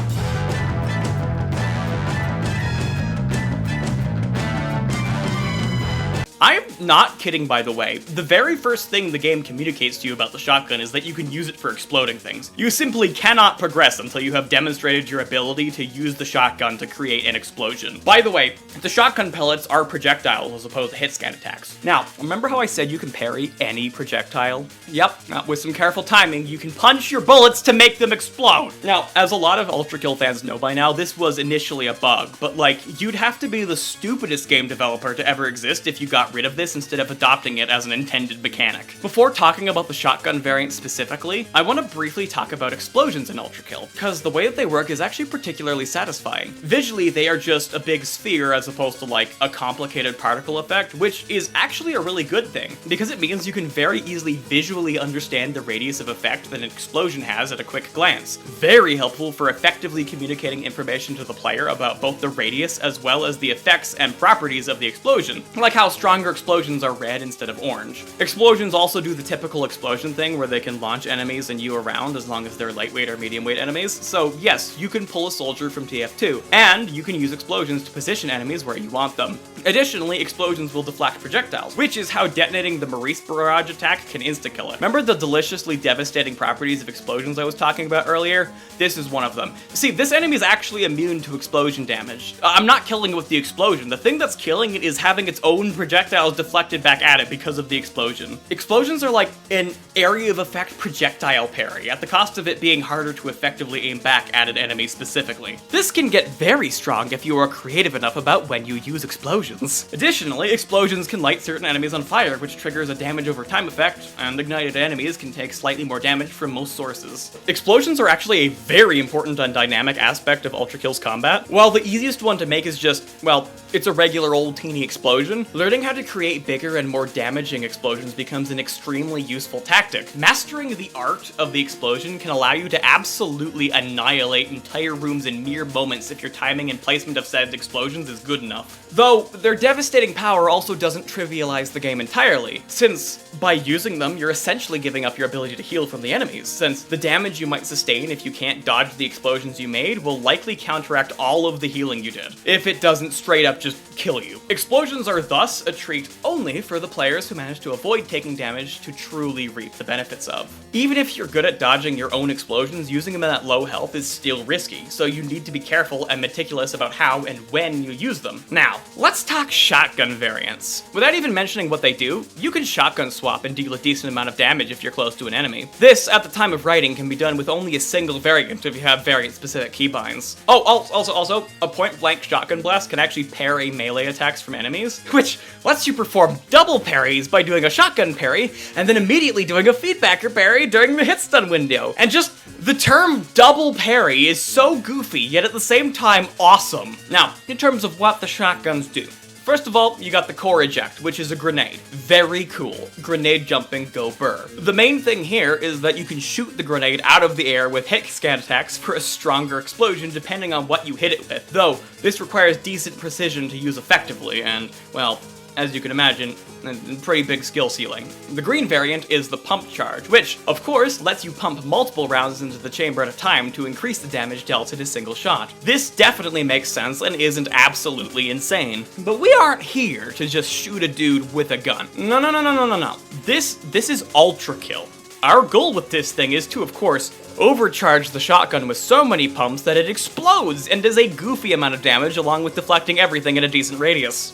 I'm not kidding, by the way. The very first thing the game communicates to you about the shotgun is that you can use it for exploding things. You simply cannot progress until you have demonstrated your ability to use the shotgun to create an explosion. By the way, the shotgun pellets are projectiles as opposed to hit scan attacks. Now, remember how I said you can parry any projectile? Yep, with some careful timing, you can punch your bullets to make them explode. Now, as a lot of Ultrakill fans know by now, this was initially a bug, but like, you'd have to be the stupidest game developer to ever exist if you got rid of this instead of adopting it as an intended mechanic. Before talking about the shotgun variant specifically, I want to briefly talk about explosions in Ultrakill, because the way that they work is actually particularly satisfying. Visually, they are just a big sphere as opposed to like a complicated particle effect, which is actually a really good thing, because it means you can very easily visually understand the radius of effect that an explosion has at a quick glance. Very helpful for effectively communicating information to the player about both the radius as well as the effects and properties of the explosion, like how stronger explosions are red instead of orange. Explosions also do the typical explosion thing where they can launch enemies and you around as long as they're lightweight or medium weight enemies, so yes, you can pull a soldier from TF2, and you can use explosions to position enemies where you want them. Additionally, explosions will deflect projectiles, which is how detonating the Maurice barrage attack can insta-kill it. Remember the deliciously devastating properties of explosions I was talking about earlier? This is one of them. See, this enemy is actually immune to explosion damage. I'm not killing it with the explosion. The thing that's killing it is having its own projectiles deflected back at it because of the explosion. Explosions are like an area of effect projectile parry, at the cost of it being harder to effectively aim back at an enemy specifically. This can get very strong if you are creative enough about when you use explosions. Additionally, explosions can light certain enemies on fire, which triggers a damage over time effect, and ignited enemies can take slightly more damage from most sources. Explosions are actually a very important and dynamic aspect of Ultrakill's combat. While the easiest one to make is just, well, it's a regular old teeny explosion, learning how to create bigger and more damaging explosions becomes an extremely useful tactic. Mastering the art of the explosion can allow you to absolutely annihilate entire rooms in mere moments if your timing and placement of said explosions is good enough. Though, their devastating power also doesn't trivialize the game entirely, since by using them, you're essentially giving up your ability to heal from the enemies, since the damage you might sustain if you can't dodge the explosions you made will likely counteract all of the healing you did, if it doesn't straight up just kill you. Explosions are thus a treat only for the players who manage to avoid taking damage to truly reap the benefits of. Even if you're good at dodging your own explosions, using them at low health is still risky, so you need to be careful and meticulous about how and when you use them. Now, let's talk shotgun variants. Without even mentioning what they do, you can shotgun swap and deal a decent amount of damage if you're close to an enemy. This, at the time of writing, can be done with only a single variant if you have variant-specific keybinds. Oh, also, a point-blank shotgun blast can actually parry melee attacks from enemies, which lets you perform double parries by doing a shotgun parry and then immediately doing a feedbacker parry during the hit stun window. And just the term double parry is so goofy, yet at the same time awesome. Now, in terms of what the shotguns do. First of all, you got the core eject, which is a grenade. Very cool. Grenade jumping, go burr. The main thing here is that you can shoot the grenade out of the air with hit scan attacks for a stronger explosion depending on what you hit it with. Though, this requires decent precision to use effectively and, well, as you can imagine, a pretty big skill ceiling. The green variant is the pump charge, which, of course, lets you pump multiple rounds into the chamber at a time to increase the damage dealt in a single shot. This definitely makes sense and isn't absolutely insane. But we aren't here to just shoot a dude with a gun. No. This is Ultrakill. Our goal with this thing is to, of course, overcharge the shotgun with so many pumps that it explodes and does a goofy amount of damage along with deflecting everything at a decent radius.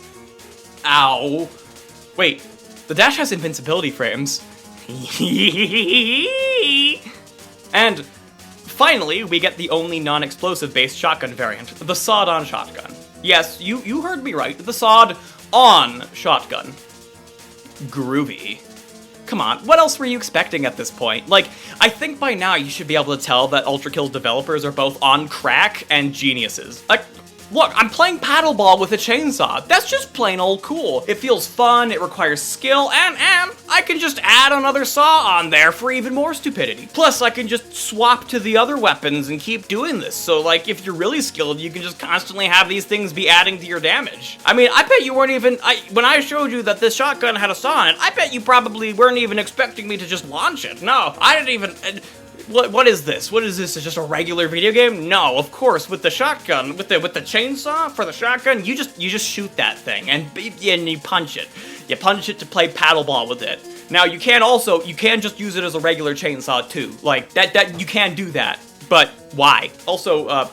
Ow. Wait, the dash has invincibility frames. And finally, we get the only non-explosive based shotgun variant, the sawed-on shotgun. Yes, you heard me right, the sawed-on shotgun. Groovy. Come on, what else were you expecting at this point? Like, I think by now you should be able to tell that Ultrakill's developers are both on crack and geniuses. Like, look, I'm playing paddleball with a chainsaw. That's just plain old cool. It feels fun, it requires skill, and I can just add another saw on there for even more stupidity. Plus, I can just swap to the other weapons and keep doing this. So, like, if you're really skilled, you can just constantly have these things be adding to your damage. I mean, I bet you weren't even, when I showed you that this shotgun had a saw on it, I bet you probably weren't even expecting me to just launch it. No, I didn't even... What is this? What is this? Is just a regular video game? No, of course. With the shotgun, with the chainsaw for the shotgun, you just shoot that thing and you punch it. you punch it to play paddleball with it. Now you can just use it as a regular chainsaw too. Like that you can do that, but why? Also,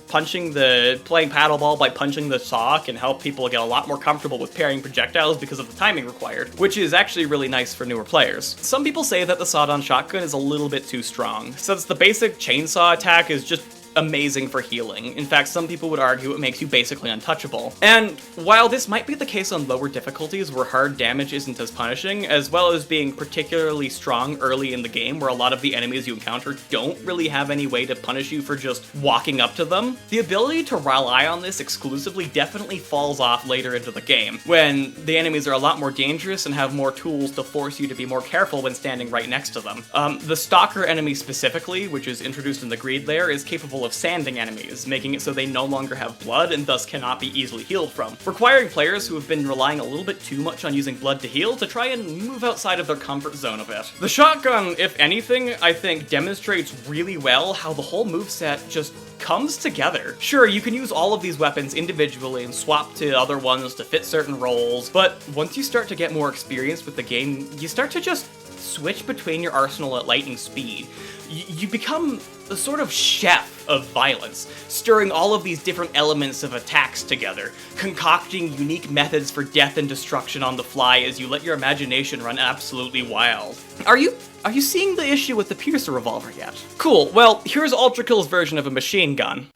playing paddleball by punching the saw can help people get a lot more comfortable with parrying projectiles because of the timing required, which is actually really nice for newer players. Some people say that the sawed-on shotgun is a little bit too strong, since the basic chainsaw attack is just amazing for healing. In fact, some people would argue it makes you basically untouchable. And while this might be the case on lower difficulties where hard damage isn't as punishing, as well as being particularly strong early in the game where a lot of the enemies you encounter don't really have any way to punish you for just walking up to them, the ability to rely on this exclusively definitely falls off later into the game, when the enemies are a lot more dangerous and have more tools to force you to be more careful when standing right next to them. The Stalker enemy specifically, which is introduced in the Greed layer, is capable of sanding enemies, making it so they no longer have blood and thus cannot be easily healed from, requiring players who have been relying a little bit too much on using blood to heal to try and move outside of their comfort zone a bit. The shotgun, if anything, I think demonstrates really well how the whole moveset just comes together. Sure, you can use all of these weapons individually and swap to other ones to fit certain roles, but once you start to get more experienced with the game, you start to just switch between your arsenal at lightning speed. You become a sort of chef of violence, stirring all of these different elements of attacks together, concocting unique methods for death and destruction on the fly as you let your imagination run absolutely wild. Are you seeing the issue with the Piercer Revolver yet? Cool, well, here's Ultrakill's version of a machine gun.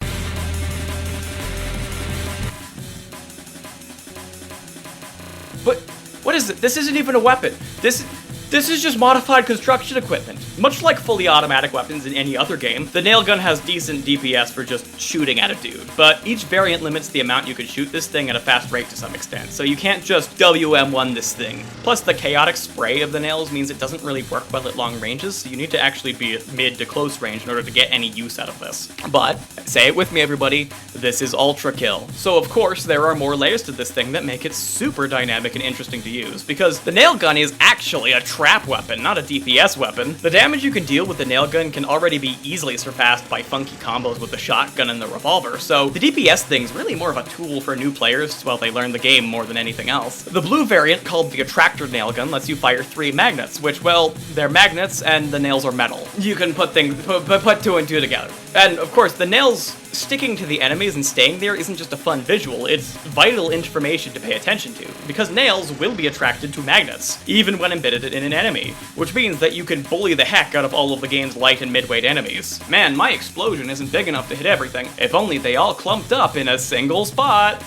But what is it? This isn't even a weapon. This is just modified construction equipment. Much like fully automatic weapons in any other game, the Nailgun has decent DPS for just shooting at a dude, but each variant limits the amount you can shoot this thing at a fast rate to some extent, so you can't just WM1 this thing. Plus, the chaotic spray of the nails means it doesn't really work well at long ranges, so you need to actually be at mid to close range in order to get any use out of this. But, say it with me everybody, this is Ultrakill. So of course, there are more layers to this thing that make it super dynamic and interesting to use, because the Nailgun is actually a trap weapon, not a DPS weapon. The damage you can deal with the Nailgun can already be easily surpassed by funky combos with the shotgun and the revolver, so the DPS thing's really more of a tool for new players while they learn the game more than anything else. The blue variant, called the Attractor Nailgun, lets you fire 3 magnets, which, well, they're magnets and the nails are metal. You can put 2 and 2 together. And of course, the nails sticking to the enemies and staying there isn't just a fun visual, it's vital information to pay attention to, because nails will be attracted to magnets, even when embedded in an enemy, which means that you can bully the heck out of all of the game's light and mid-weight enemies. Man, my explosion isn't big enough to hit everything. If only they all clumped up in a single spot.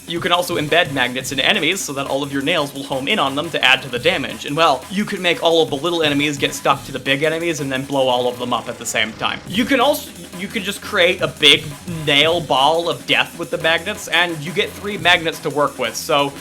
You can also embed magnets into enemies so that all of your nails will home in on them to add to the damage, and well, you can make all of the little enemies get stuck to the big enemies and then blow all of them up at the same time. You can just create a big nail ball of death with the magnets, and you get 3 magnets to work with, so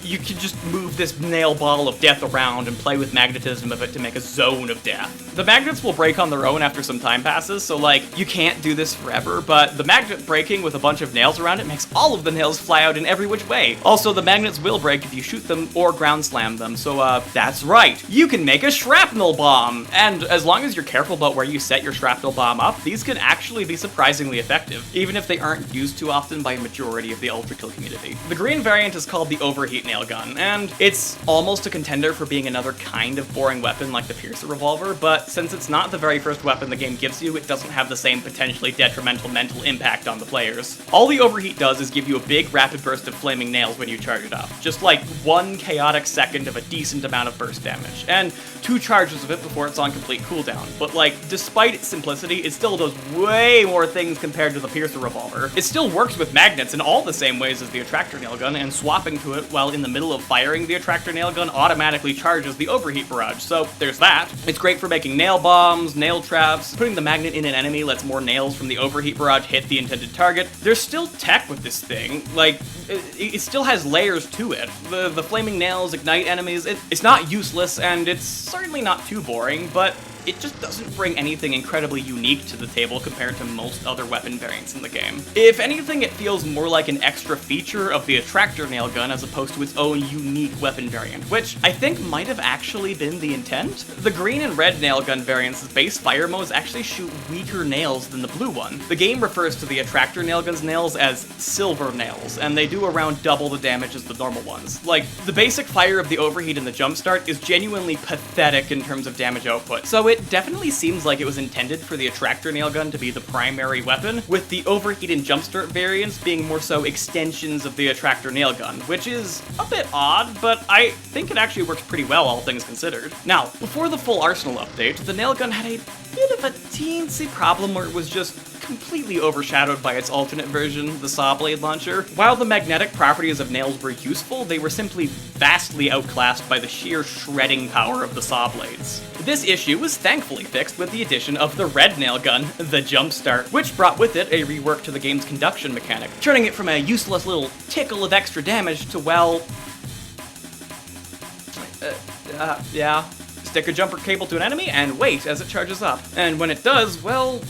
you can just move this nail ball of death around and play with magnetism of it to make a zone of death. The magnets will break on their own after some time passes, so like, you can't do this forever, but the magnet breaking with a bunch of nails around it makes all of the nails fly out in every which way. Also, the magnets will break if you shoot them or ground slam them, so that's right, you can make a shrapnel bomb! And as long as you're careful about where you set your shrapnel bomb up, these can actually be surprisingly effective, even if they aren't used too often by a majority of the Ultrakill community. The green variant is called the Overheat Nailgun, and it's almost a contender for being another kind of boring weapon like the Piercer Revolver, but since it's not the very first weapon the game gives you, it doesn't have the same potentially detrimental mental impact on the players. All the Overheat does is give you a big rapid burst of flaming nails when you charge it up, just like 1 chaotic second of a decent amount of burst damage, and 2 charges of it before it's on complete cooldown. But like, despite its simplicity, it still does way more things compared to the Piercer Revolver. It still works with magnets in all the same ways as the Attractor Nailgun, and swapping to it while in the middle of firing the Attractor Nailgun automatically charges the Overheat barrage, so there's that. It's great for making nail bombs, nail traps, putting the magnet in an enemy lets more nails from the Overheat barrage hit the intended target. There's still tech with this thing, like, it still has layers to it. The flaming nails ignite enemies, it's not useless, and it's certainly not too boring, but it just doesn't bring anything incredibly unique to the table compared to most other weapon variants in the game. If anything, it feels more like an extra feature of the Attractor Nailgun as opposed to its own unique weapon variant, which I think might have actually been the intent. The green and red Nailgun variants' base fire modes actually shoot weaker nails than the blue one. The game refers to the Attractor Nailgun's nails as silver nails, and they do do around double the damage as the normal ones. Like, the basic fire of the overheat and the jumpstart is genuinely pathetic in terms of damage output, so it definitely seems like it was intended for the Attractor Nailgun to be the primary weapon, with the overheat and jumpstart variants being more so extensions of the Attractor Nailgun, which is a bit odd, but I think it actually works pretty well, all things considered. Now, before the full arsenal update, the Nailgun had a bit of a teensy problem where it was just completely overshadowed by its alternate version, the Saw Blade Launcher. While the magnetic properties of nails were useful, they were simply vastly outclassed by the sheer shredding power of the saw blades. This issue was thankfully fixed with the addition of the red nailgun, the Jumpstart, which brought with it a rework to the game's conduction mechanic, turning it from a useless little tickle of extra damage to, well... yeah. Stick a jumper cable to an enemy and wait as it charges up. And when it does, well...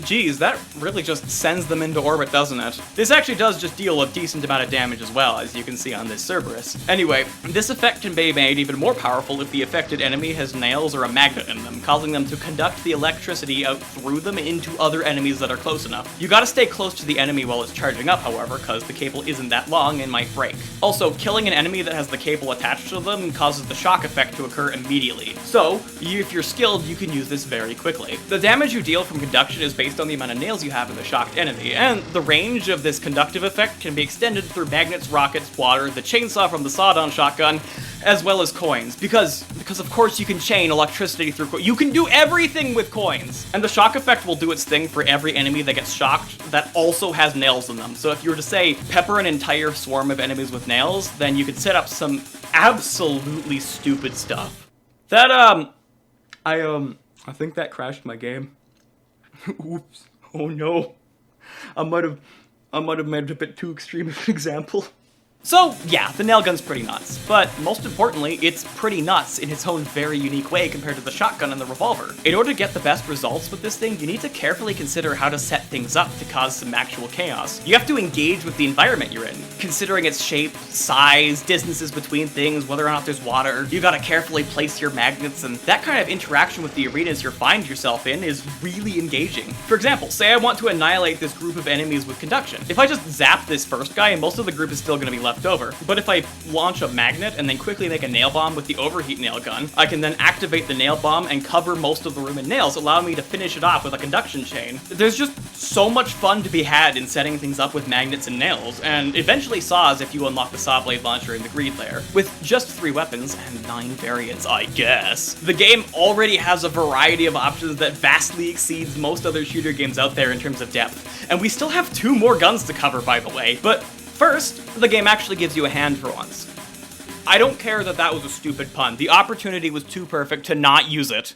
geez, that really just sends them into orbit, doesn't it? This actually does just deal a decent amount of damage as well, as you can see on this Cerberus. Anyway, this effect can be made even more powerful if the affected enemy has nails or a magnet in them, causing them to conduct the electricity out through them into other enemies that are close enough. You gotta stay close to the enemy while it's charging up, however, because the cable isn't that long and might break. Also, killing an enemy that has the cable attached to them causes the shock effect to occur immediately. So, if you're skilled, you can use this very quickly. The damage you deal from conduction is based on the amount of nails you have in the shocked enemy, and the range of this conductive effect can be extended through magnets, rockets, water, the chainsaw from the sawed-on shotgun, as well as coins, because of course you can chain electricity through you can do everything with coins! And the shock effect will do its thing for every enemy that gets shocked that also has nails in them. So if you were to say, pepper an entire swarm of enemies with nails, then you could set up some absolutely stupid stuff. That, I think that crashed my game. Oops. Oh no. I might have made it a bit too extreme of an example. So, yeah, the nailgun's pretty nuts, but most importantly, it's pretty nuts in its own very unique way compared to the shotgun and the revolver. In order to get the best results with this thing, you need to carefully consider how to set things up to cause some actual chaos. You have to engage with the environment you're in, considering its shape, size, distances between things, whether or not there's water. You gotta carefully place your magnets, and that kind of interaction with the arenas you find yourself in is really engaging. For example, say I want to annihilate this group of enemies with conduction. If I just zap this first guy, most of the group is still gonna be left over. But if I launch a magnet and then quickly make a nail bomb with the overheat nail gun, I can then activate the nail bomb and cover most of the room in nails, allowing me to finish it off with a conduction chain. There's just so much fun to be had in setting things up with magnets and nails, and eventually saws if you unlock the saw blade launcher in the greed layer. With just 3 weapons and 9 variants, I guess, the game already has a variety of options that vastly exceeds most other shooter games out there in terms of depth. And we still have 2 more guns to cover, by the way, but first, the game actually gives you a hand for once. I don't care that that was a stupid pun. The opportunity was too perfect to not use it.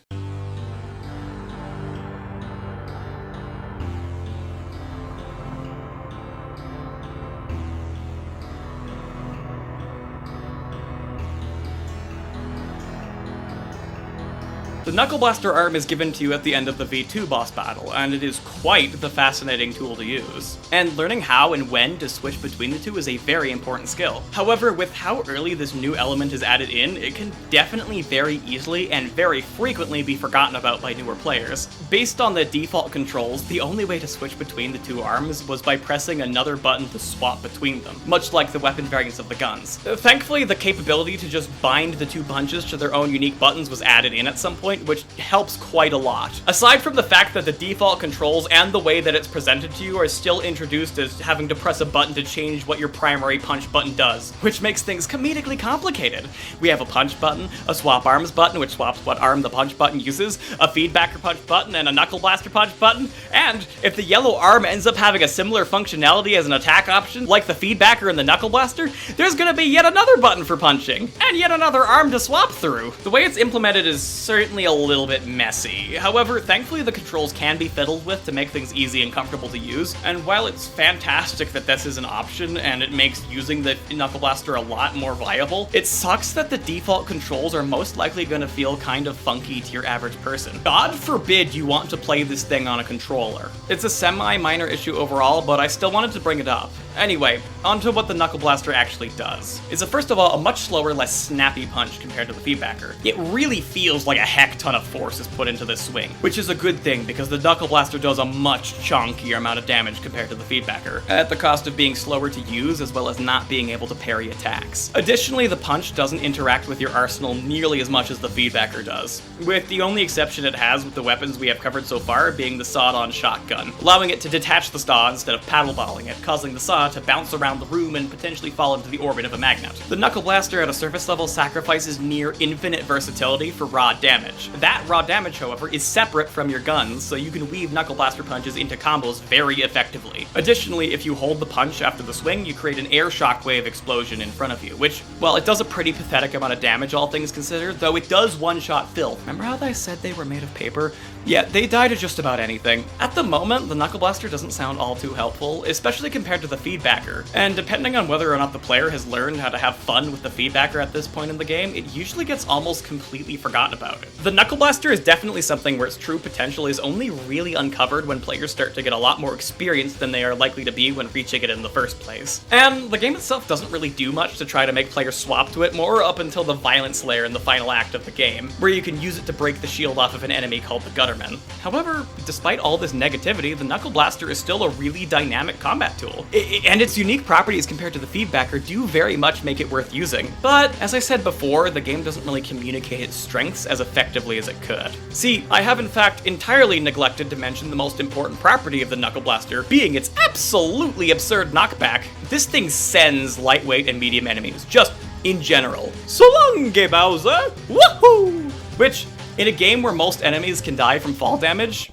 The Knuckleblaster arm is given to you at the end of the V2 boss battle, and it is quite the fascinating tool to use. And learning how and when to switch between the two is a very important skill. However, with how early this new element is added in, it can definitely very easily and very frequently be forgotten about by newer players. Based on the default controls, the only way to switch between the 2 arms was by pressing another button to swap between them, much like the weapon variants of the guns. Thankfully, the capability to just bind the 2 punches to their own unique buttons was added in at some point, which helps quite a lot. Aside from the fact that the default controls and the way that it's presented to you are still introduced as having to press a button to change what your primary punch button does, which makes things comedically complicated. We have a punch button, a swap arms button, which swaps what arm the punch button uses, a feedbacker punch button, and a knuckleblaster punch button, and if the yellow arm ends up having a similar functionality as an attack option, like the feedbacker and the knuckleblaster, there's gonna be yet another button for punching, and yet another arm to swap through. The way it's implemented is certainly a little bit messy. However, thankfully the controls can be fiddled with to make things easy and comfortable to use, and while it's fantastic that this is an option and it makes using the Knuckleblaster a lot more viable, it sucks that the default controls are most likely going to feel kind of funky to your average person. God forbid you want to play this thing on a controller. It's a semi-minor issue overall, but I still wanted to bring it up. Anyway, onto what the Knuckleblaster actually does. It's first of all a much slower, less snappy punch compared to the feedbacker. It really feels like a heck ton of force is put into this swing, which is a good thing because the Knuckleblaster does a much chunkier amount of damage compared to the feedbacker, at the cost of being slower to use as well as not being able to parry attacks. Additionally, the punch doesn't interact with your arsenal nearly as much as the feedbacker does, with the only exception it has with the weapons we have covered so far being the sawed-on shotgun, allowing it to detach the saw instead of paddleballing it, causing the saw to bounce around the room and potentially fall into the orbit of a magnet. The Knuckleblaster at a surface level sacrifices near infinite versatility for raw damage. That raw damage, however, is separate from your guns, so you can weave Knuckleblaster punches into combos very effectively. Additionally, if you hold the punch after the swing, you create an air shockwave explosion in front of you, which, well, it does a pretty pathetic amount of damage all things considered, though it does one-shot fill. Remember how I said they were made of paper? Yeah, they die to just about anything. At the moment, the Knuckleblaster doesn't sound all too helpful, especially compared to the feedbacker, and depending on whether or not the player has learned how to have fun with the feedbacker at this point in the game, it usually gets almost completely forgotten about it. The Knuckleblaster is definitely something where its true potential is only really uncovered when players start to get a lot more experience than they are likely to be when reaching it in the first place. And the game itself doesn't really do much to try to make players swap to it more up until the Violence layer in the final act of the game, where you can use it to break the shield off of an enemy called the Gutterman. However, despite all this negativity, the Knuckleblaster is still a really dynamic combat tool, and its unique properties compared to the feedbacker do very much make it worth using. But, as I said before, the game doesn't really communicate its strengths as effectively as it could. See, I have in fact entirely neglected to mention the most important property of the Knuckleblaster, being its absolutely absurd knockback. This thing sends lightweight and medium enemies, just in general. So long, Bowser! Woohoo! Which, in a game where most enemies can die from fall damage...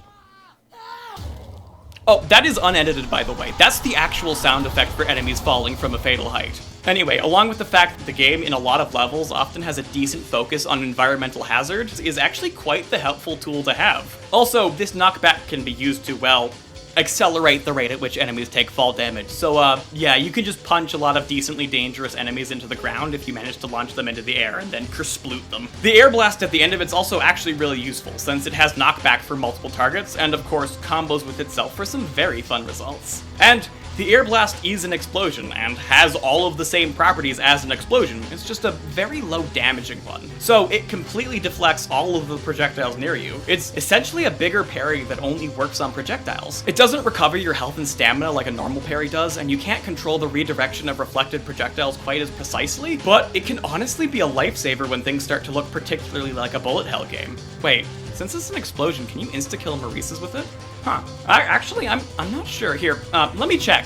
Oh, that is unedited, by the way. That's the actual sound effect for enemies falling from a fatal height. Anyway, along with the fact that the game in a lot of levels often has a decent focus on environmental hazards, is actually quite the helpful tool to have. Also, this knockback can be used to, well, accelerate the rate at which enemies take fall damage. So, yeah, you can just punch a lot of decently dangerous enemies into the ground if you manage to launch them into the air and then kersploot them. The air blast at the end of it's also actually really useful, since it has knockback for multiple targets, and of course, combos with itself for some very fun results. And the air blast is an explosion, and has all of the same properties as an explosion, it's just a very low damaging one. So it completely deflects all of the projectiles near you. It's essentially a bigger parry that only works on projectiles. It doesn't recover your health and stamina like a normal parry does, and you can't control the redirection of reflected projectiles quite as precisely, but it can honestly be a lifesaver when things start to look particularly like a bullet hell game. Wait, since it's an explosion, can you insta-kill Maurices with it? Huh. I'm not sure. Here, let me check.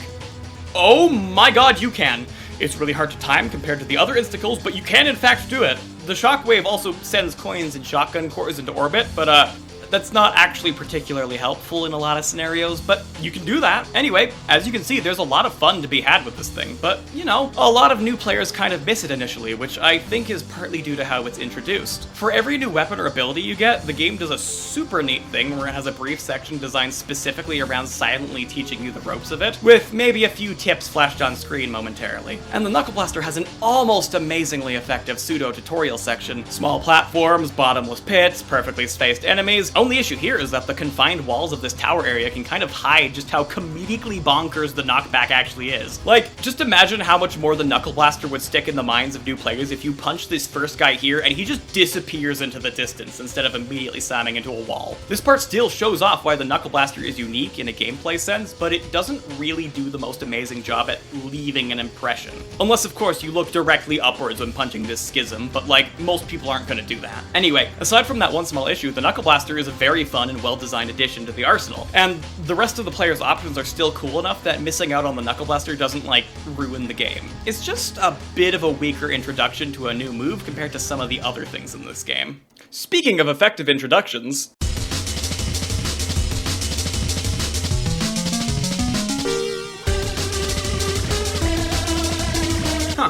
Oh my god, you can! It's really hard to time compared to the other insta-kills, but you can in fact do it. The shockwave also sends coins and shotgun cores into orbit, but that's not actually particularly helpful in a lot of scenarios, but you can do that. Anyway, as you can see, there's a lot of fun to be had with this thing, but, you know, a lot of new players kind of miss it initially, which I think is partly due to how it's introduced. For every new weapon or ability you get, the game does a super neat thing where it has a brief section designed specifically around silently teaching you the ropes of it, with maybe a few tips flashed on screen momentarily. And the Knuckleblaster has an almost amazingly effective pseudo-tutorial section. Small platforms, bottomless pits, perfectly spaced enemies. Only issue here is that the confined walls of this tower area can kind of hide just how comedically bonkers the knockback actually is. Like, just imagine how much more the Knuckleblaster would stick in the minds of new players if you punch this first guy here and he just disappears into the distance instead of immediately slamming into a wall. This part still shows off why the Knuckleblaster is unique in a gameplay sense, but it doesn't really do the most amazing job at leaving an impression. Unless, of course, you look directly upwards when punching this schism, but like, most people aren't gonna do that. Anyway, aside from that one small issue, the Knuckleblaster is a very fun and well-designed addition to the arsenal, and the rest of the player's options are still cool enough that missing out on the Knuckleblaster doesn't, like, ruin the game. It's just a bit of a weaker introduction to a new move compared to some of the other things in this game. Speaking of effective introductions,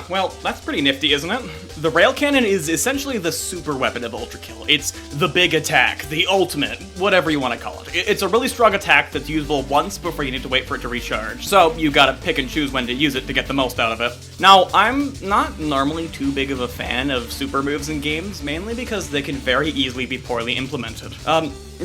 well, that's pretty nifty, isn't it? The Railcannon is essentially the super weapon of Ultrakill. It's the big attack, the ultimate, whatever you want to call it. It's a really strong attack that's usable once before you need to wait for it to recharge, so you gotta pick and choose when to use it to get the most out of it. Now, I'm not normally too big of a fan of super moves in games, mainly because they can very easily be poorly implemented.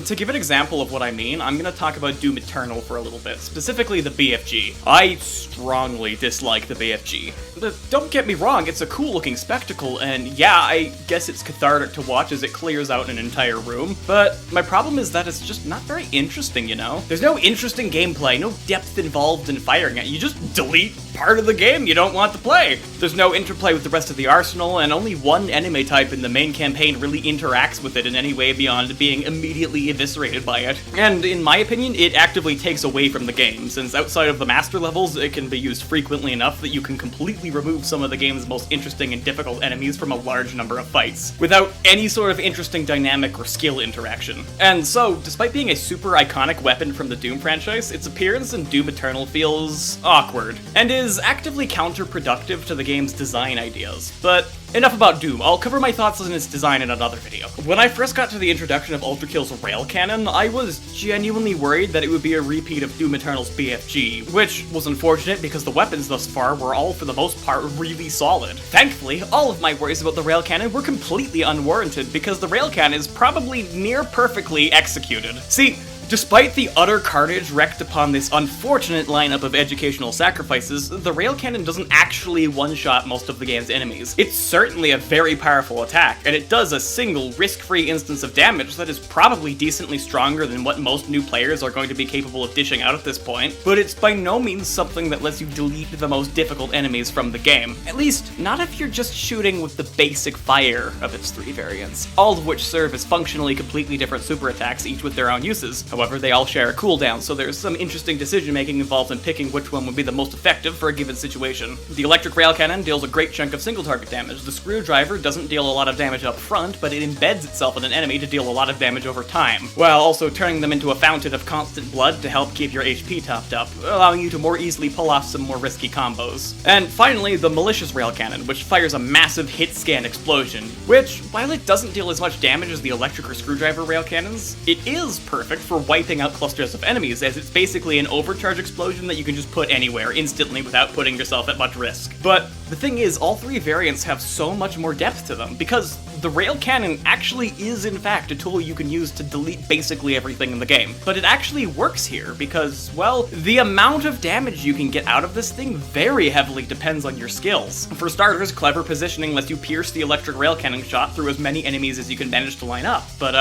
To give an example of what I mean, I'm gonna talk about Doom Eternal for a little bit, specifically the BFG. I strongly dislike the BFG. But don't get me wrong, it's a cool looking spectacle, and yeah, I guess it's cathartic to watch as it clears out an entire room, but my problem is that it's just not very interesting, you know? There's no interesting gameplay, no depth involved in firing it, you just delete part of the game you don't want to play. There's no interplay with the rest of the arsenal, and only one enemy type in the main campaign really interacts with it in any way beyond being immediately eviscerated by it. And in my opinion, it actively takes away from the game, since outside of the master levels, it can be used frequently enough that you can completely remove some of the game's most interesting and difficult enemies from a large number of fights, without any sort of interesting dynamic or skill interaction. And so, despite being a super iconic weapon from the Doom franchise, its appearance in Doom Eternal feels awkward, and is actively counterproductive to the game's design ideas. But enough about Doom, I'll cover my thoughts on its design in another video. When I first got to the introduction of Ultrakill's Railcannon, I was genuinely worried that it would be a repeat of Doom Eternal's BFG, which was unfortunate because the weapons thus far were all for the most part really solid. Thankfully, all of my worries about the Railcannon were completely unwarranted because the Railcannon is probably near perfectly executed. See, despite the utter carnage wreaked upon this unfortunate lineup of educational sacrifices, the Railcannon doesn't actually one-shot most of the game's enemies. It's certainly a very powerful attack, and it does a single risk-free instance of damage that is probably decently stronger than what most new players are going to be capable of dishing out at this point, but it's by no means something that lets you delete the most difficult enemies from the game. At least, not if you're just shooting with the basic fire of its three variants, all of which serve as functionally completely different super attacks, each with their own uses. However, they all share a cooldown, so there's some interesting decision-making involved in picking which one would be the most effective for a given situation. The electric Railcannon deals a great chunk of single-target damage. The screwdriver doesn't deal a lot of damage up front, but it embeds itself in an enemy to deal a lot of damage over time, while also turning them into a fountain of constant blood to help keep your HP topped up, allowing you to more easily pull off some more risky combos. And finally, the malicious Railcannon, which fires a massive hit-scan explosion, which, while it doesn't deal as much damage as the electric or screwdriver Railcannons, it is perfect for wiping out clusters of enemies, as it's basically an overcharge explosion that you can just put anywhere instantly without putting yourself at much risk. But the thing is, all three variants have so much more depth to them, because the Railcannon actually is in fact a tool you can use to delete basically everything in the game. But it actually works here because, well, the amount of damage you can get out of this thing very heavily depends on your skills. For starters, clever positioning lets you pierce the electric Railcannon shot through as many enemies as you can manage to line up, but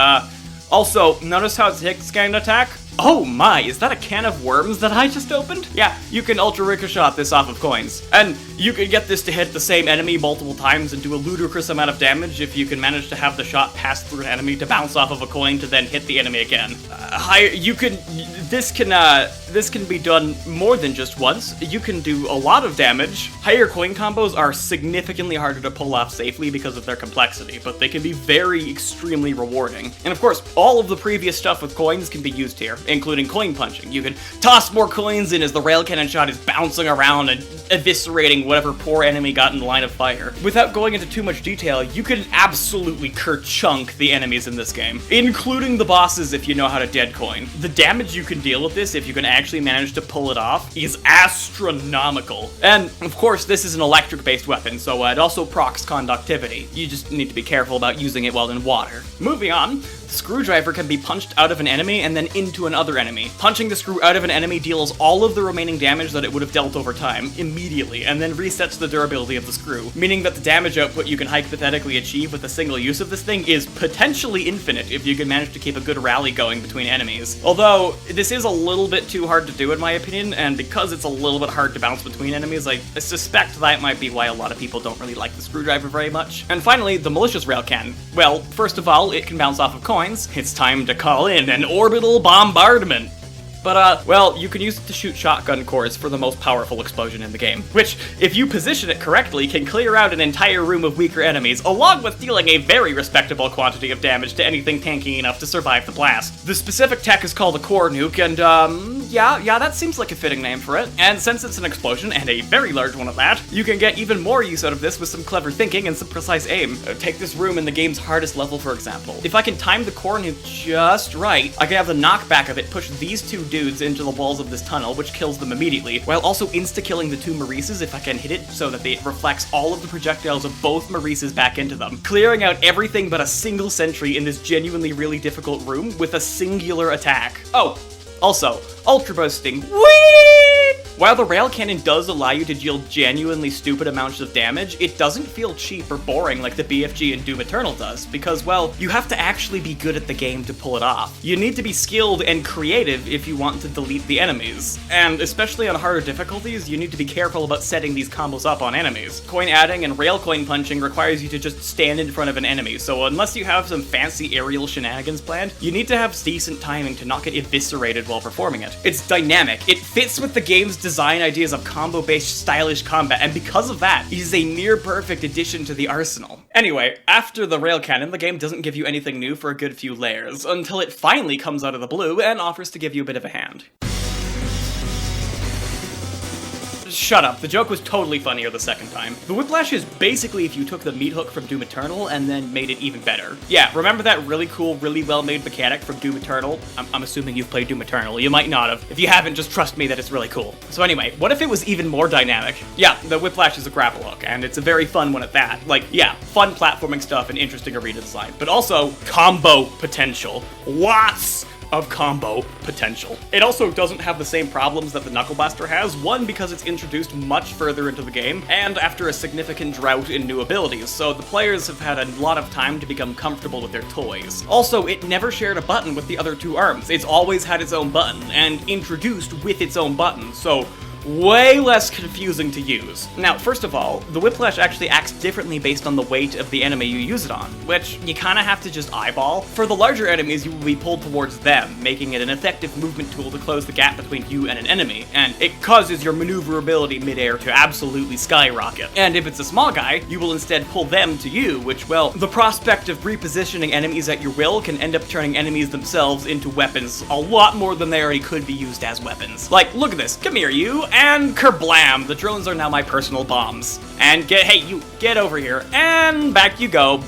also, notice how it's hit-scan attack? Oh my, is that a can of worms that I just opened? Yeah, you can ultra-ricochet this off of coins. And you can get this to hit the same enemy multiple times and do a ludicrous amount of damage if you can manage to have the shot pass through an enemy to bounce off of a coin to then hit the enemy again. This can be done more than just once. You can do a lot of damage. Higher coin combos are significantly harder to pull off safely because of their complexity, but they can be very extremely rewarding. And of course, all of the previous stuff with coins can be used here, including coin punching. You can toss more coins in as the Railcannon shot is bouncing around and eviscerating whatever poor enemy got in the line of fire. Without going into too much detail, you can absolutely kerchunk the enemies in this game, including the bosses if you know how to dead coin. The damage you can deal with this if you can actually manage to pull it off is astronomical. And of course, this is an electric-based weapon, so it also procs conductivity. You just need to be careful about using it while in water. Moving on, the screwdriver can be punched out of an enemy and then into another enemy. Punching the screw out of an enemy deals all of the remaining damage that it would have dealt over time, immediately, and then resets the durability of the screw, meaning that the damage output you can hypothetically achieve with a single use of this thing is potentially infinite if you can manage to keep a good rally going between enemies. Although, this is a little bit too hard to do in my opinion, and because it's a little bit hard to bounce between enemies, I suspect that might be why a lot of people don't really like the screwdriver very much. And finally, the malicious Railcannon. Well, first of all, it can bounce off of coins. It's time to call in an orbital bombardment. But, well, you can use it to shoot shotgun cores for the most powerful explosion in the game, which, if you position it correctly, can clear out an entire room of weaker enemies, along with dealing a very respectable quantity of damage to anything tanky enough to survive the blast. The specific tech is called a core nuke, and, yeah, that seems like a fitting name for it. And since it's an explosion, and a very large one at that, you can get even more use out of this with some clever thinking and some precise aim. Take this room in the game's hardest level, for example. If I can time the core nuke just right, I can have the knockback of it push these two dudes into the walls of this tunnel, which kills them immediately, while also insta-killing the two Maurices if I can hit it so that it reflects all of the projectiles of both Maurices back into them, clearing out everything but a single sentry in this genuinely really difficult room with a singular attack. Oh, also, ultra boosting. Whee! While the Railcannon does allow you to deal genuinely stupid amounts of damage, it doesn't feel cheap or boring like the BFG in Doom Eternal does, because, well, you have to actually be good at the game to pull it off. You need to be skilled and creative if you want to delete the enemies, and especially on harder difficulties, you need to be careful about setting these combos up on enemies. Coin adding and rail coin punching requires you to just stand in front of an enemy, so unless you have some fancy aerial shenanigans planned, you need to have decent timing to not get eviscerated while performing it. It's dynamic, it fits with the game's design ideas of combo-based stylish combat, and because of that, it is a near-perfect addition to the arsenal. Anyway, after the Railcannon, the game doesn't give you anything new for a good few layers, until it finally comes out of the blue and offers to give you a bit of a hand. Shut up, the joke was totally funnier the second time. The Whiplash is basically if you took the meat hook from Doom Eternal and then made it even better. Yeah, remember that really cool, really well-made mechanic from Doom Eternal? I'm assuming you've played Doom Eternal. You might not have. If you haven't, just trust me that it's really cool. So anyway, what if it was even more dynamic? Yeah, the Whiplash is a grapple hook, and it's a very fun one at that. Like, yeah, fun platforming stuff and interesting arena design, but also combo potential. Lots of combo potential. It also doesn't have the same problems that the Knuckleblaster has, one because it's introduced much further into the game, and after a significant drought in new abilities, so the players have had a lot of time to become comfortable with their toys. Also, it never shared a button with the other two arms. It's always had its own button, and introduced with its own button, so way less confusing to use. Now, first of all, the Whiplash actually acts differently based on the weight of the enemy you use it on, which you kinda have to just eyeball. For the larger enemies, you will be pulled towards them, making it an effective movement tool to close the gap between you and an enemy, and it causes your maneuverability midair to absolutely skyrocket. And if it's a small guy, you will instead pull them to you, which, well, the prospect of repositioning enemies at your will can end up turning enemies themselves into weapons a lot more than they already could be used as weapons. Like, look at this, come here, you, and kerblam! The drones are now my personal bombs. And hey, you, get over here, and back you go.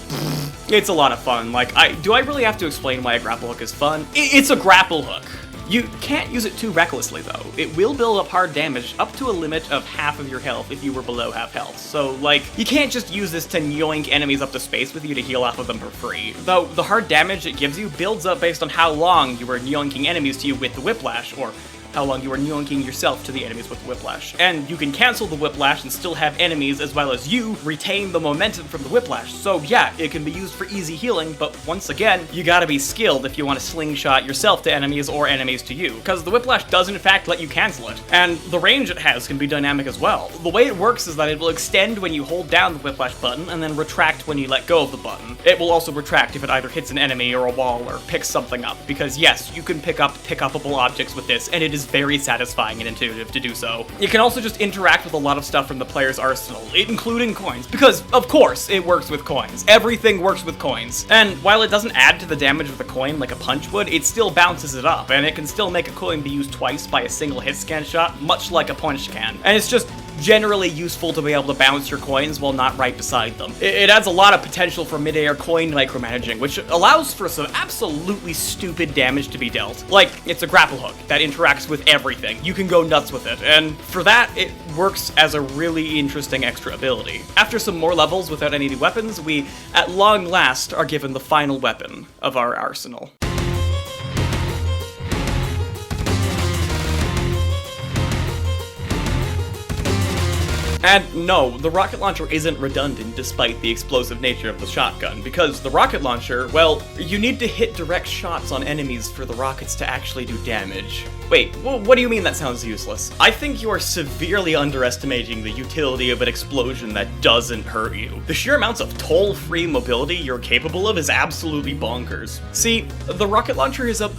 It's a lot of fun. Like, do I really have to explain why a grapple hook is fun? It's a grapple hook. You can't use it too recklessly, though. It will build up hard damage up to a limit of half of your health if you were below half health. So, like, you can't just use this to yoink enemies up to space with you to heal off of them for free. Though, the hard damage it gives you builds up based on how long you were yoinking enemies to you with the Whiplash, or how long you are yoinking yourself to the enemies with the Whiplash. And you can cancel the Whiplash and still have enemies as well as you retain the momentum from the Whiplash. So yeah, it can be used for easy healing, but once again, you gotta be skilled if you want to slingshot yourself to enemies or enemies to you, because the Whiplash does in fact let you cancel it. And the range it has can be dynamic as well. The way it works is that it will extend when you hold down the Whiplash button and then retract when you let go of the button. It will also retract if it either hits an enemy or a wall or picks something up, because yes, you can pick up pick-upable objects with this, and it is very satisfying and intuitive to do so. You can also just interact with a lot of stuff from the player's arsenal, including coins, because, of course, it works with coins. Everything works with coins. And while it doesn't add to the damage of the coin like a punch would, it still bounces it up, and it can still make a coin be used twice by a single hit scan shot, much like a punch can. And it's just generally useful to be able to bounce your coins while not right beside them. It adds a lot of potential for mid-air coin micromanaging, which allows for some absolutely stupid damage to be dealt. Like, it's a grapple hook that interacts with everything. You can go nuts with it, and for that, it works as a really interesting extra ability. After some more levels without any new weapons, we, at long last, are given the final weapon of our arsenal. And no, the rocket launcher isn't redundant despite the explosive nature of the shotgun, because the rocket launcher, well, you need to hit direct shots on enemies for the rockets to actually do damage. Wait, what do you mean that sounds useless? I think you are severely underestimating the utility of an explosion that doesn't hurt you. The sheer amounts of toll-free mobility you're capable of is absolutely bonkers. See, the rocket launcher is a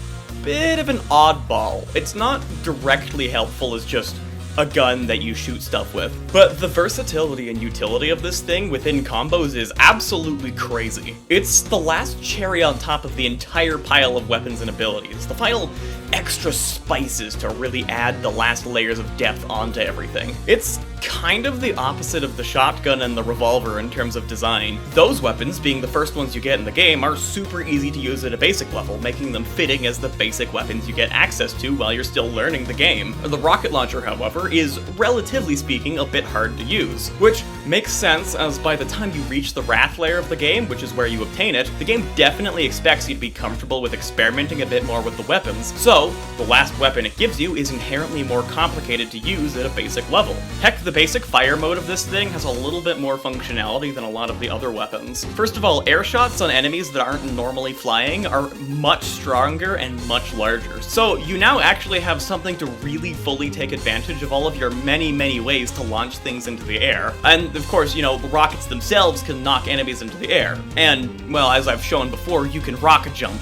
bit of an oddball. It's not directly helpful as just a gun that you shoot stuff with, but the versatility and utility of this thing within combos is absolutely crazy. It's the last cherry on top of the entire pile of weapons and abilities, the final extra spices to really add the last layers of depth onto everything. It's kind of the opposite of the shotgun and the revolver in terms of design. Those weapons, being the first ones you get in the game, are super easy to use at a basic level, making them fitting as the basic weapons you get access to while you're still learning the game. The rocket launcher, however, is, relatively speaking, a bit hard to use, which makes sense as by the time you reach the Wrath layer of the game, which is where you obtain it, the game definitely expects you to be comfortable with experimenting a bit more with the weapons, so the last weapon it gives you is inherently more complicated to use at a basic level. Heck, the basic fire mode of this thing has a little bit more functionality than a lot of the other weapons. First of all, air shots on enemies that aren't normally flying are much stronger and much larger, so you now actually have something to really fully take advantage of all of your many ways to launch things into the air. And of course, you know, the rockets themselves can knock enemies into the air. And, well, as I've shown before, you can rocket jump.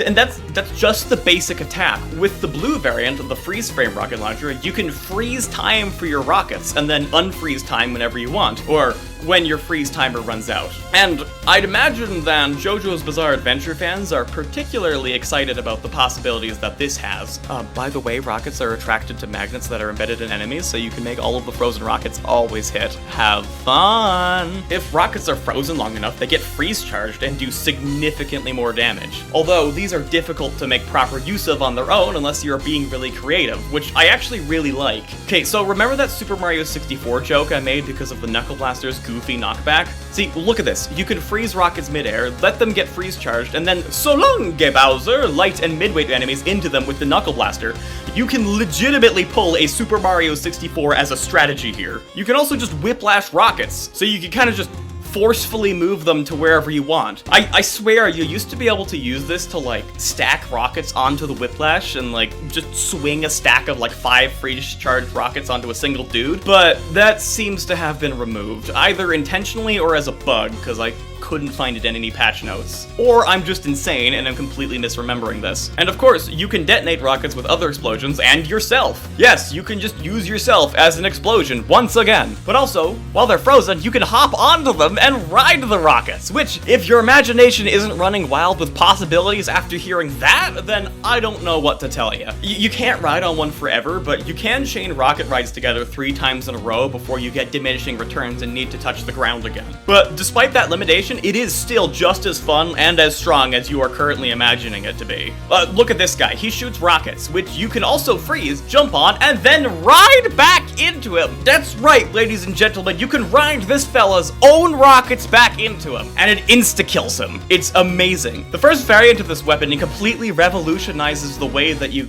And that's just the basic attack. With the blue variant of the freeze frame rocket launcher, you can freeze time for your rockets and then unfreeze time whenever you want, or when your freeze timer runs out. And I'd imagine that JoJo's Bizarre Adventure fans are particularly excited about the possibilities that this has. By the way, rockets are attracted to magnets that are embedded in enemies, so you can make all of the frozen rockets always hit. Have fun! If rockets are frozen long enough, they get freeze charged and do significantly more damage. Although, these are difficult to make proper use of on their own unless you're being really creative, which I actually really like. Okay, so remember that Super Mario 64 joke I made because of the Knuckleblaster's goofy knockback? See, look at this. You can freeze rockets midair, let them get freeze charged, and then so long, Bowser, light and midweight enemies into them with the Knuckleblaster. You can legitimately pull a Super Mario 64 as a strategy here. You can also just whiplash rockets, so you can kind of just forcefully move them to wherever you want. I swear, you used to be able to use this to, like, stack rockets onto the Whiplash and, like, just swing a stack of, like, 5 freeze-charged rockets onto a single dude, but that seems to have been removed, either intentionally or as a bug, because I couldn't find it in any patch notes. Or I'm just insane and I'm completely misremembering this. And of course, you can detonate rockets with other explosions and yourself. Yes, you can just use yourself as an explosion once again. But also, while they're frozen, you can hop onto them and ride the rockets, which, if your imagination isn't running wild with possibilities after hearing that, then I don't know what to tell you. You can't ride on one forever, but you can chain rocket rides together 3 times in a row before you get diminishing returns and need to touch the ground again. But despite that limitation, it is still just as fun and as strong as you are currently imagining it to be. Look at this guy. He shoots rockets, which you can also freeze, jump on, and then ride back into him. That's right, ladies and gentlemen, you can ride this fella's own rockets back into him, and it insta-kills him. It's amazing. The first variant of this weapon, it completely revolutionizes the way that you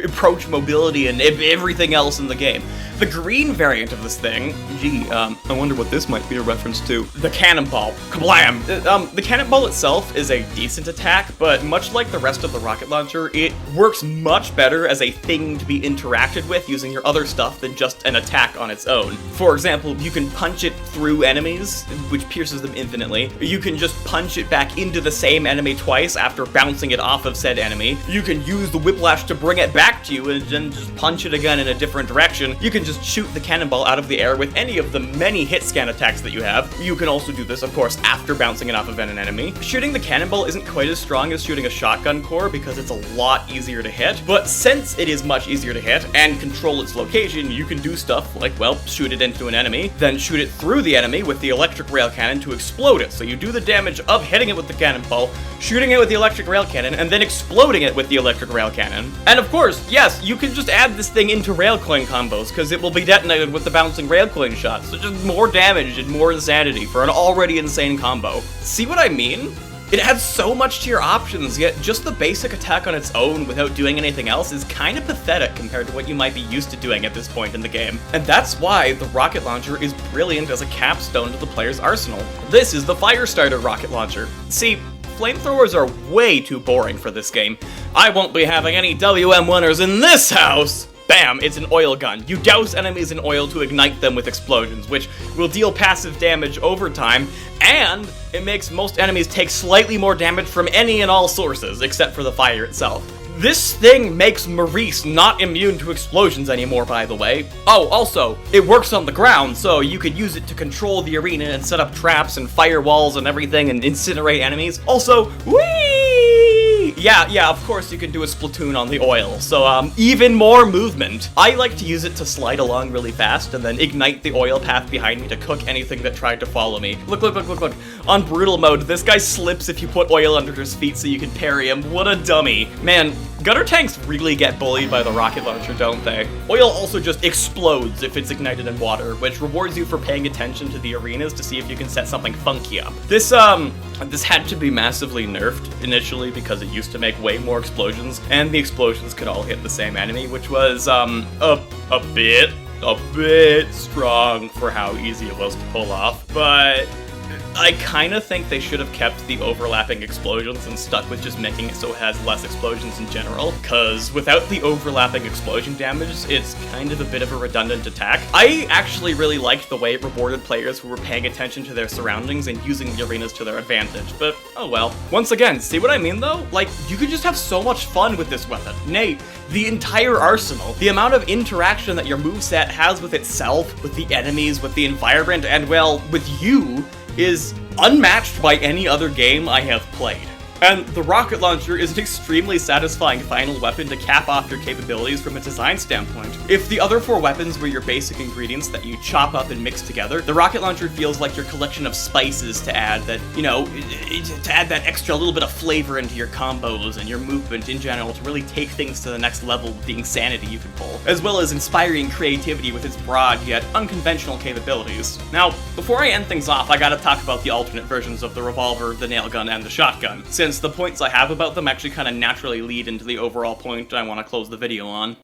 approach mobility and everything else in the game. The green variant of this thing, I wonder what this might be a reference to. The cannonball. Kablam! The cannonball itself is a decent attack, but much like the rest of the rocket launcher, it works much better as a thing to be interacted with using your other stuff than just an attack on its own. For example, you can punch it through enemies, which pierces them infinitely. You can just punch it back into the same enemy twice after bouncing it off of said enemy. You can use the whiplash to bring it back to you and then just punch it again in a different direction. You can just shoot the cannonball out of the air with any of the many hit scan attacks that you have. You can also do this, of course, after bouncing it off of an enemy. Shooting the cannonball isn't quite as strong as shooting a shotgun core because it's a lot easier to hit, but since it is much easier to hit and control its location, you can do stuff like, well, shoot it into an enemy, then shoot it through the enemy with the electric rail cannon to explode it. So you do the damage of hitting it with the cannonball, shooting it with the electric rail cannon, and then exploding it with the electric rail cannon. And of course, yes, you can just add this thing into railcoin combos because it will be detonated with the bouncing railcoin shots, so just more damage and more insanity for an already insane combo. See what I mean? It adds so much to your options, yet just the basic attack on its own without doing anything else is kind of pathetic compared to what you might be used to doing at this point in the game. And that's why the rocket launcher is brilliant as a capstone to the player's arsenal. This is the Firestarter rocket launcher. See, flamethrowers are way too boring for this game. I won't be having any WM winners in this house! Bam! It's an oil gun. You douse enemies in oil to ignite them with explosions, which will deal passive damage over time, and it makes most enemies take slightly more damage from any and all sources, except for the fire itself. This thing makes Maurice not immune to explosions anymore, by the way. Oh, also, it works on the ground, so you could use it to control the arena and set up traps and firewalls and everything and incinerate enemies. Also, whee! Yeah, of course you can do a Splatoon on the oil, so even more movement. I like to use it to slide along really fast and then ignite the oil path behind me to cook anything that tried to follow me. Look. On brutal mode, this guy slips if you put oil under his feet so you can parry him. What a dummy. Man, gunner tanks really get bullied by the rocket launcher, don't they? Oil also just explodes if it's ignited in water, which rewards you for paying attention to the arenas to see if you can set something funky up. This had to be massively nerfed initially because it used to make way more explosions, and the explosions could all hit the same enemy, which was, a bit strong for how easy it was to pull off, but I kinda think they should have kept the overlapping explosions and stuck with just making it so it has less explosions in general, cause without the overlapping explosion damage, it's kind of a bit of a redundant attack. I actually really liked the way it rewarded players who were paying attention to their surroundings and using the arenas to their advantage, but oh well. Once again, see what I mean though? Like, you could just have so much fun with this weapon. Nay, the entire arsenal, the amount of interaction that your moveset has with itself, with the enemies, with the environment, and well, with you, is unmatched by any other game I have played. And the rocket launcher is an extremely satisfying final weapon to cap off your capabilities from a design standpoint. If the other four weapons were your basic ingredients that you chop up and mix together, the rocket launcher feels like your collection of spices to add that, you know, to add that extra little bit of flavor into your combos and your movement in general to really take things to the next level with the insanity you can pull, as well as inspiring creativity with its broad yet unconventional capabilities. Now, before I end things off, I gotta talk about the alternate versions of the revolver, the nailgun, and the shotgun, since the points I have about them actually kind of naturally lead into the overall point I want to close the video on.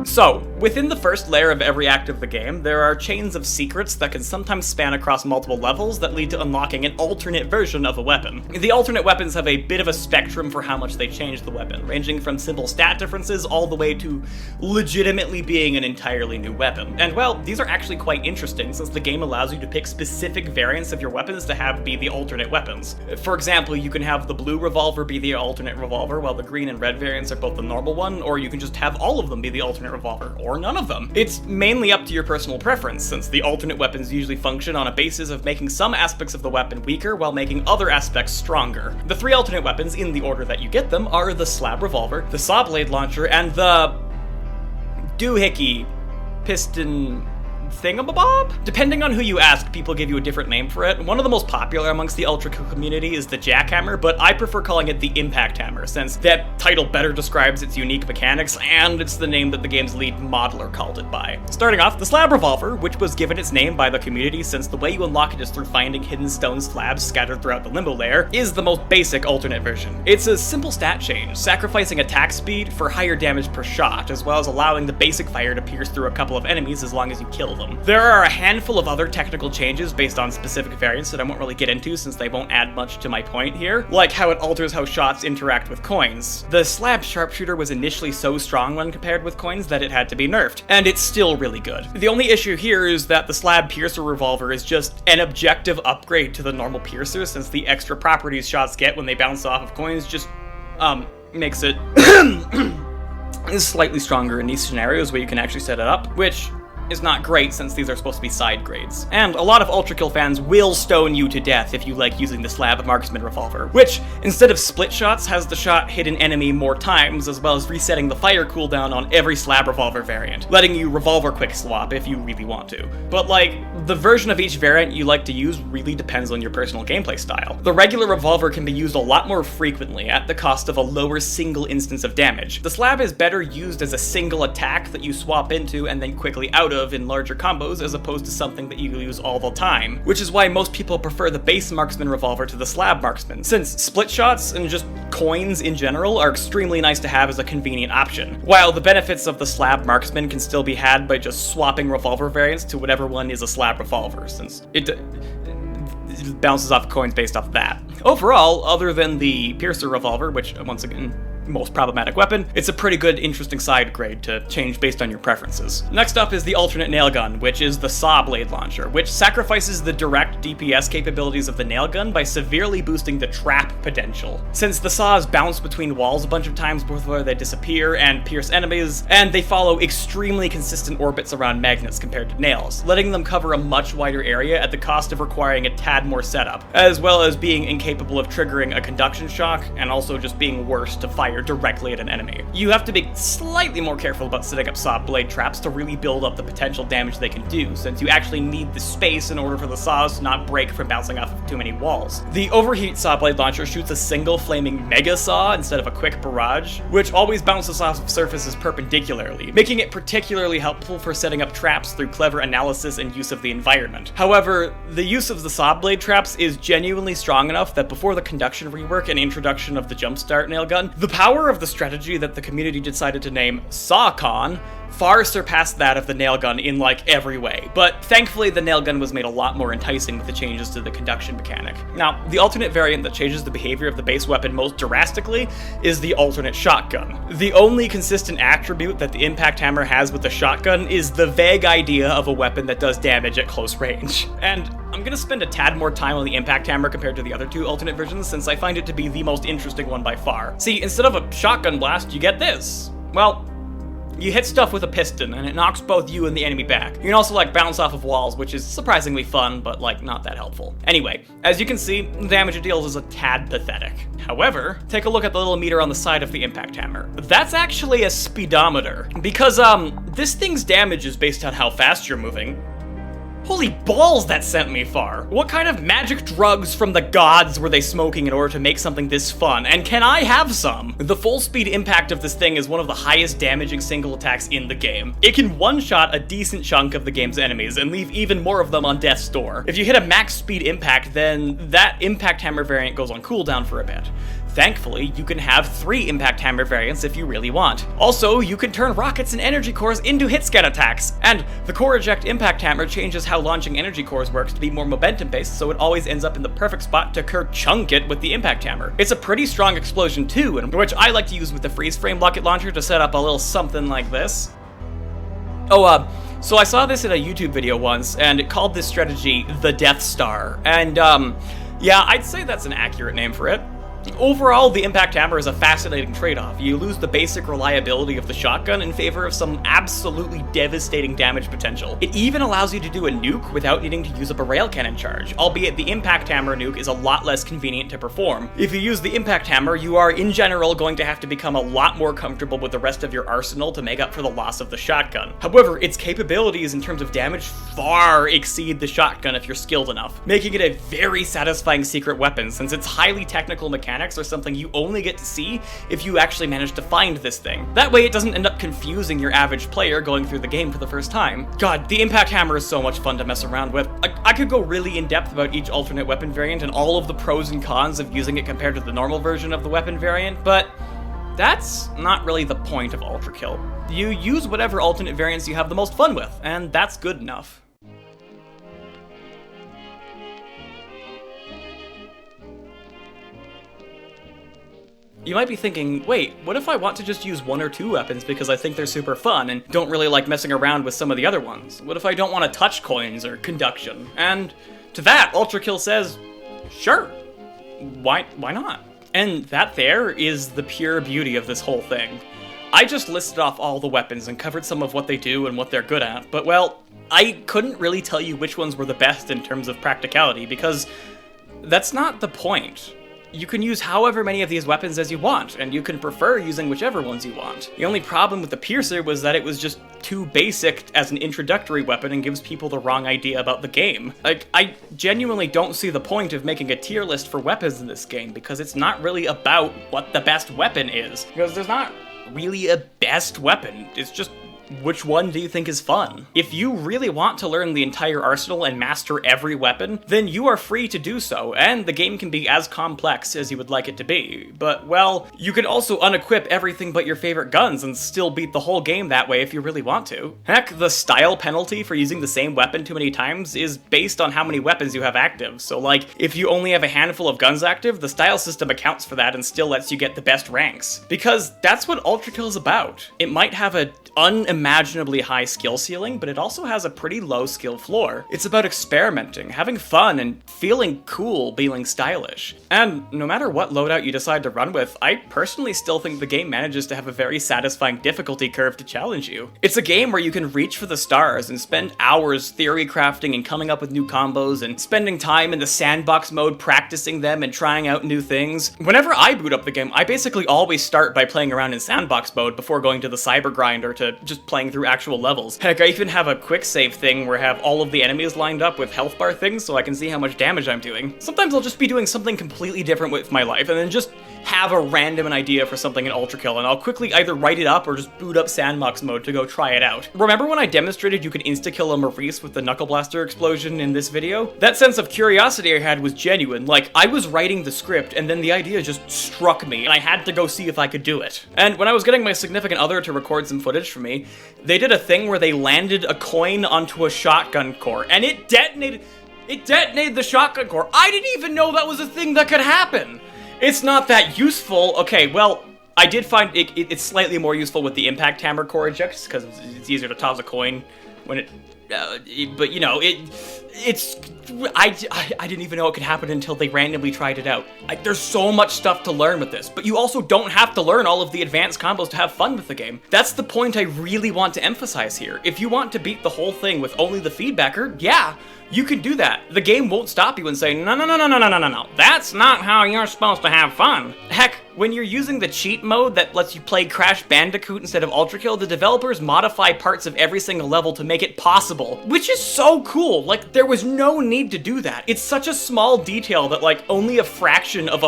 So, within the first layer of every act of the game, there are chains of secrets that can sometimes span across multiple levels that lead to unlocking an alternate version of a weapon. The alternate weapons have a bit of a spectrum for how much they change the weapon, ranging from simple stat differences all the way to legitimately being an entirely new weapon. And well, these are actually quite interesting since the game allows you to pick specific variants of your weapons to be the alternate weapons. For example, you can have the blue revolver be the alternate revolver, while the green and red variants are both the normal one, or you can just have all of them be the alternate revolver, or none of them. It's mainly up to your personal preference, since the alternate weapons usually function on a basis of making some aspects of the weapon weaker while making other aspects stronger. The three alternate weapons, in the order that you get them, are the slab revolver, the saw blade launcher, and the doohickey piston thingamabob? Depending on who you ask, people give you a different name for it. One of the most popular amongst the Ultrakill community is the jackhammer, but I prefer calling it the impact hammer, since that title better describes its unique mechanics, and it's the name that the game's lead modeler called it by. Starting off, the slab revolver, which was given its name by the community since the way you unlock it is through finding hidden stone slabs scattered throughout the limbo layer, is the most basic alternate version. It's a simple stat change, sacrificing attack speed for higher damage per shot, as well as allowing the basic fire to pierce through a couple of enemies as long as you kill them. There are a handful of other technical changes based on specific variants that I won't really get into since they won't add much to my point here, like how it alters how shots interact with coins. The slab sharpshooter was initially so strong when compared with coins that it had to be nerfed, and it's still really good. The only issue here is that the slab piercer revolver is just an objective upgrade to the normal piercer, since the extra properties shots get when they bounce off of coins just, makes it is slightly stronger in these scenarios where you can actually set it up, which is not great since these are supposed to be side grades. And a lot of Ultrakill fans will stone you to death if you like using the slab marksman revolver, which, instead of split shots, has the shot hit an enemy more times, as well as resetting the fire cooldown on every slab revolver variant, letting you revolver quick swap if you really want to. But like, the version of each variant you like to use really depends on your personal gameplay style. The regular revolver can be used a lot more frequently at the cost of a lower single instance of damage. The slab is better used as a single attack that you swap into and then quickly out of of in larger combos as opposed to something that you use all the time, which is why most people prefer the base marksman revolver to the slab marksman, since split shots and just coins in general are extremely nice to have as a convenient option, while the benefits of the slab marksman can still be had by just swapping revolver variants to whatever one is a slab revolver, since it bounces off coins based off of that. Overall, other than the piercer revolver, which once again, most problematic weapon, it's a pretty good, interesting side grade to change based on your preferences. Next up is the alternate nailgun, which is the saw blade launcher, which sacrifices the direct DPS capabilities of the nailgun by severely boosting the trap potential. Since the saws bounce between walls a bunch of times before they disappear and pierce enemies, and they follow extremely consistent orbits around magnets compared to nails, letting them cover a much wider area at the cost of requiring a tad more setup, as well as being incapable of triggering a conduction shock, and also just being worse to fire directly at an enemy. You have to be slightly more careful about setting up saw blade traps to really build up the potential damage they can do, since you actually need the space in order for the saws to not break from bouncing off of too many walls. The overheat saw blade launcher shoots a single flaming mega saw instead of a quick barrage, which always bounces off of surfaces perpendicularly, making it particularly helpful for setting up traps through clever analysis and use of the environment. However, the use of the saw blade traps is genuinely strong enough that before the conduction rework and introduction of the jumpstart nailgun, the power of the strategy that the community decided to name SawCon far surpassed that of the nailgun in like every way, but thankfully the nailgun was made a lot more enticing with the changes to the conduction mechanic. Now, the alternate variant that changes the behavior of the base weapon most drastically is the alternate shotgun. The only consistent attribute that the impact hammer has with the shotgun is the vague idea of a weapon that does damage at close range. And I'm gonna spend a tad more time on the impact hammer compared to the other two alternate versions, since I find it to be the most interesting one by far. See, instead of a shotgun blast, you get this. Well, you hit stuff with a piston, and it knocks both you and the enemy back. You can also, like, bounce off of walls, which is surprisingly fun, but, like, not that helpful. Anyway, as you can see, the damage it deals is a tad pathetic. However, take a look at the little meter on the side of the impact hammer. That's actually a speedometer, because, this thing's damage is based on how fast you're moving. Holy balls, that sent me far. What kind of magic drugs from the gods were they smoking in order to make something this fun? And can I have some? The full speed impact of this thing is one of the highest damaging single attacks in the game. It can one-shot a decent chunk of the game's enemies and leave even more of them on death's door. If you hit a max speed impact, then that impact hammer variant goes on cooldown for a bit. Thankfully, you can have 3 impact hammer variants if you really want. Also, you can turn rockets and energy cores into hit scan attacks, and the core eject impact hammer changes how launching energy cores works to be more momentum based, so it always ends up in the perfect spot to chunk it with the impact hammer. It's a pretty strong explosion too, which I like to use with the freeze frame bucket launcher to set up a little something like this. So I saw this in a YouTube video once, and it called this strategy the Death Star, and yeah, I'd say that's an accurate name for it. Overall, the impact hammer is a fascinating trade-off. You lose the basic reliability of the shotgun in favor of some absolutely devastating damage potential. It even allows you to do a nuke without needing to use up a Railcannon charge, albeit the impact hammer nuke is a lot less convenient to perform. If you use the impact hammer, you are in general going to have to become a lot more comfortable with the rest of your arsenal to make up for the loss of the shotgun. However, its capabilities in terms of damage far exceed the shotgun if you're skilled enough, making it a very satisfying secret weapon since its highly technical mechanics are something you only get to see if you actually manage to find this thing. That way it doesn't end up confusing your average player going through the game for the first time. God, the impact hammer is so much fun to mess around with. I could go really in depth about each alternate weapon variant and all of the pros and cons of using it compared to the normal version of the weapon variant, but that's not really the point of Ultrakill. You use whatever alternate variants you have the most fun with, and that's good enough. You might be thinking, wait, what if I want to just use 1 or 2 weapons because I think they're super fun and don't really like messing around with some of the other ones? What if I don't want to touch coins or conduction? And to that, Ultrakill says, sure, why not? And that there is the pure beauty of this whole thing. I just listed off all the weapons and covered some of what they do and what they're good at, but well, I couldn't really tell you which ones were the best in terms of practicality because that's not the point. You can use however many of these weapons as you want, and you can prefer using whichever ones you want. The only problem with the Piercer was that it was just too basic as an introductory weapon and gives people the wrong idea about the game. Like, I genuinely don't see the point of making a tier list for weapons in this game, because it's not really about what the best weapon is. Because there's not really a best weapon, it's just which one do you think is fun? If you really want to learn the entire arsenal and master every weapon, then you are free to do so, and the game can be as complex as you would like it to be. But, well, you can also unequip everything but your favorite guns and still beat the whole game that way if you really want to. Heck, the style penalty for using the same weapon too many times is based on how many weapons you have active, so like, if you only have a handful of guns active, the style system accounts for that and still lets you get the best ranks. Because that's what Ultrakill is about. It might have a unimaginably high skill ceiling, but it also has a pretty low skill floor. It's about experimenting, having fun, and feeling cool being stylish. And no matter what loadout you decide to run with, I personally still think the game manages to have a very satisfying difficulty curve to challenge you. It's a game where you can reach for the stars and spend hours theory crafting and coming up with new combos and spending time in the sandbox mode practicing them and trying out new things. Whenever I boot up the game, I basically always start by playing around in sandbox mode before going to the cyber grind or to just playing through actual levels. Heck, I even have a quick save thing where I have all of the enemies lined up with health bar things so I can see how much damage I'm doing. Sometimes I'll just be doing something completely different with my life and then just have a random idea for something in Ultrakill, and I'll quickly either write it up or just boot up sandbox mode to go try it out. Remember when I demonstrated you could insta-kill a Maurice with the Knuckleblaster explosion in this video? That sense of curiosity I had was genuine. Like, I was writing the script and then the idea just struck me and I had to go see if I could do it. And when I was getting my significant other to record some footage for me, they did a thing where they landed a coin onto a shotgun core and it detonated the shotgun core. I didn't even know that was a thing that could happen. It's not that useful. Okay, well, I did find it's slightly more useful with the impact hammer core ejects because it's easier to toss a coin when it. But you know, I didn't even know it could happen until they randomly tried it out. There's so much stuff to learn with this, but you also don't have to learn all of the advanced combos to have fun with the game. That's the point I really want to emphasize here. If you want to beat the whole thing with only the feedbacker, yeah, you can do that. The game won't stop you and say, no, that's not how you're supposed to have fun. Heck, when you're using the cheat mode that lets you play Crash Bandicoot instead of Ultrakill, the developers modify parts of every single level to make it possible, which is so cool. Like, there was no need to do that. It's such a small detail that, like, only a fraction of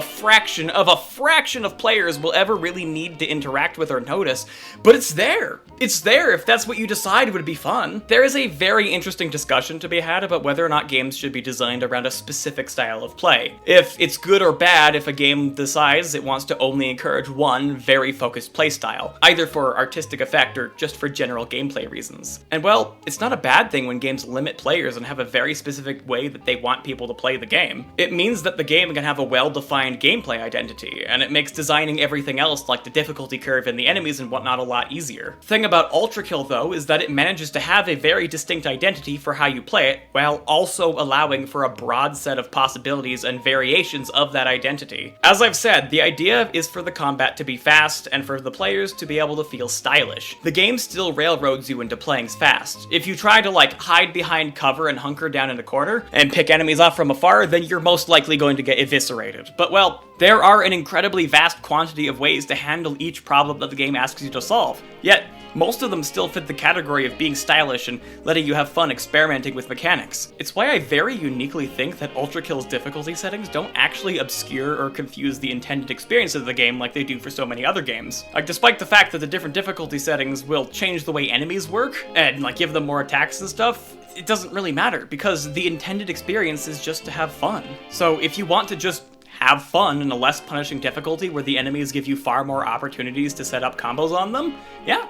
players will ever really need to interact with or notice, but it's there. It's there if that's what you decide would be fun. There is a very interesting discussion to be had about whether or not games should be designed around a specific style of play. If it's good or bad if a game decides it wants to only encourage one very focused playstyle, either for artistic effect or just for general gameplay reasons. And well, it's not a bad thing when games limit players and have a very specific way that they want people to play the game. It means that the game can have a well-defined gameplay identity, and it makes designing everything else like the difficulty curve and the enemies and whatnot a lot easier. The thing about Ultrakill though is that it manages to have a very distinct identity for how you play it, while also allowing for a broad set of possibilities and variations of that identity. As I've said, the idea is for the combat to be fast and for the players to be able to feel stylish. The game still railroads you into playing fast. If you try to like hide behind cover and hunker down in a corner and pick enemies off from afar, then you're most likely going to get eviscerated. But well, there are an incredibly vast quantity of ways to handle each problem that the game asks you to solve. Yet, most of them still fit the category of being stylish and letting you have fun experimenting with mechanics. It's why I very uniquely think that Ultrakill's difficulty settings don't actually obscure or confuse the intended experience of the game like they do for so many other games. Like, despite the fact that the different difficulty settings will change the way enemies work and like give them more attacks and stuff, it doesn't really matter because the intended experience is just to have fun. So if you want to just have fun in a less punishing difficulty where the enemies give you far more opportunities to set up combos on them, yeah,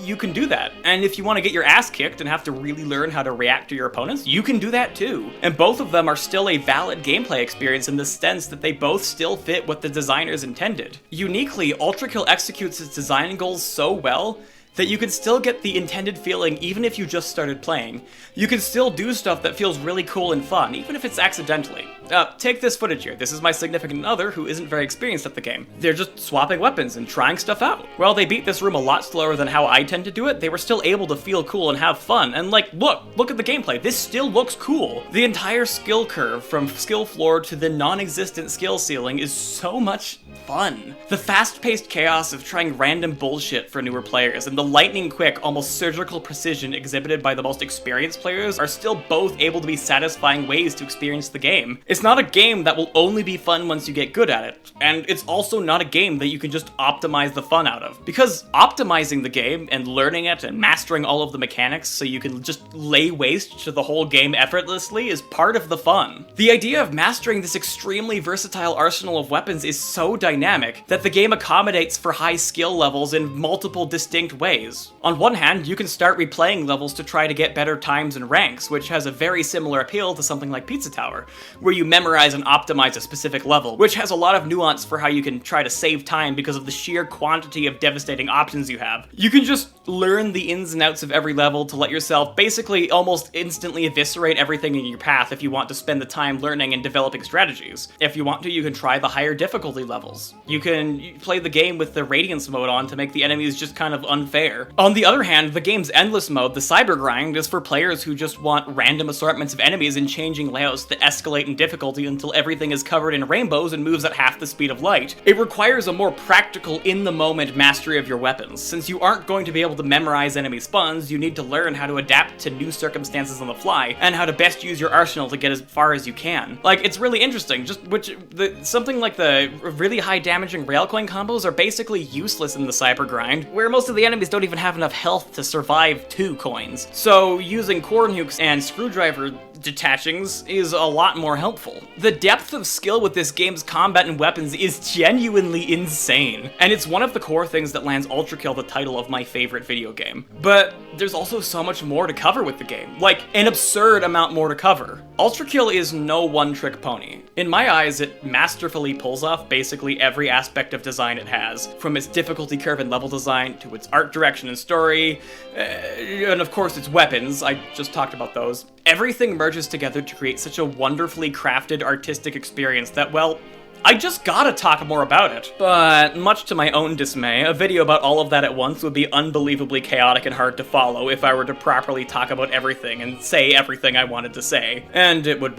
you can do that. And if you want to get your ass kicked and have to really learn how to react to your opponents, you can do that too. And both of them are still a valid gameplay experience in the sense that they both still fit what the designers intended. Uniquely, Ultrakill executes its design goals so well that you can still get the intended feeling even if you just started playing. You can still do stuff that feels really cool and fun, even if it's accidentally. Take this footage here. This is my significant other who isn't very experienced at the game. They're just swapping weapons and trying stuff out. While they beat this room a lot slower than how I tend to do it, they were still able to feel cool and have fun. And like, look at the gameplay. This still looks cool. The entire skill curve from skill floor to the non-existent skill ceiling is so much fun. The fast-paced chaos of trying random bullshit for newer players and the lightning-quick, almost surgical precision exhibited by the most experienced players are still both able to be satisfying ways to experience the game. It's not a game that will only be fun once you get good at it, and it's also not a game that you can just optimize the fun out of, because optimizing the game and learning it and mastering all of the mechanics so you can just lay waste to the whole game effortlessly is part of the fun. The idea of mastering this extremely versatile arsenal of weapons is so dynamic that the game accommodates for high skill levels in multiple distinct ways. On one hand, you can start replaying levels to try to get better times and ranks, which has a very similar appeal to something like Pizza Tower, where you memorize and optimize a specific level, which has a lot of nuance for how you can try to save time because of the sheer quantity of devastating options you have. You can just learn the ins and outs of every level to let yourself basically almost instantly eviscerate everything in your path if you want to spend the time learning and developing strategies. If you want to, you can try the higher difficulty levels. You can play the game with the Radiance mode on to make the enemies just kind of unfair. On the other hand, the game's endless mode, the Cyber Grind, is for players who just want random assortments of enemies and changing layouts that escalate in difficulty until everything is covered in rainbows and moves at half the speed of light. It requires a more practical, in-the-moment mastery of your weapons. Since you aren't going to be able to memorize enemy spawns, you need to learn how to adapt to new circumstances on the fly, and how to best use your arsenal to get as far as you can. Like, it's really interesting, something like the really high damaging Railcoin combos are basically useless in the Cyber Grind, where most of the enemies don't even have enough health to survive 2 coins. So using core nukes and screwdriver detachings is a lot more helpful. The depth of skill with this game's combat and weapons is genuinely insane, and it's one of the core things that lands Ultrakill the title of my favorite video game. But there's also so much more to cover with the game, like an absurd amount more to cover. Ultrakill is no one-trick pony. In my eyes, it masterfully pulls off basically every aspect of design it has, from its difficulty curve and level design, to its art direction and story, and of course its weapons. I just talked about those. Everything merges together to create such a wonderfully crafted artistic experience that, well, I just gotta talk more about it. But much to my own dismay, a video about all of that at once would be unbelievably chaotic and hard to follow if I were to properly talk about everything and say everything I wanted to say. And it would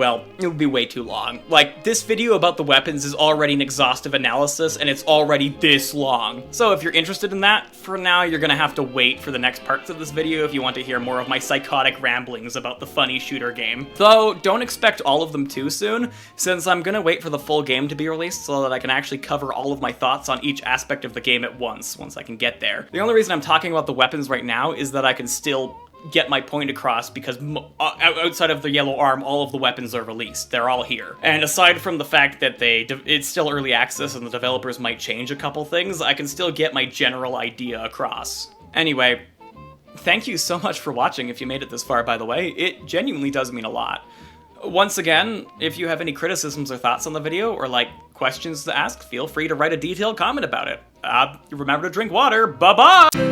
be way too long. Like, this video about the weapons is already an exhaustive analysis, and it's already this long. So if you're interested in that, for now you're gonna have to wait for the next parts of this video if you want to hear more of my psychotic ramblings about the funny shooter game. Though, don't expect all of them too soon, since I'm gonna wait for the full game to be released so that I can actually cover all of my thoughts on each aspect of the game at once I can get there. The only reason I'm talking about the weapons right now is that I can still get my point across because outside of the yellow arm, all of the weapons are released. They're all here. And aside from the fact that it's still early access and the developers might change a couple things, I can still get my general idea across. Anyway, thank you so much for watching if you made it this far, by the way. It genuinely does mean a lot. Once again, if you have any criticisms or thoughts on the video, or questions to ask, feel free to write a detailed comment about it. Remember to drink water. Bye-bye!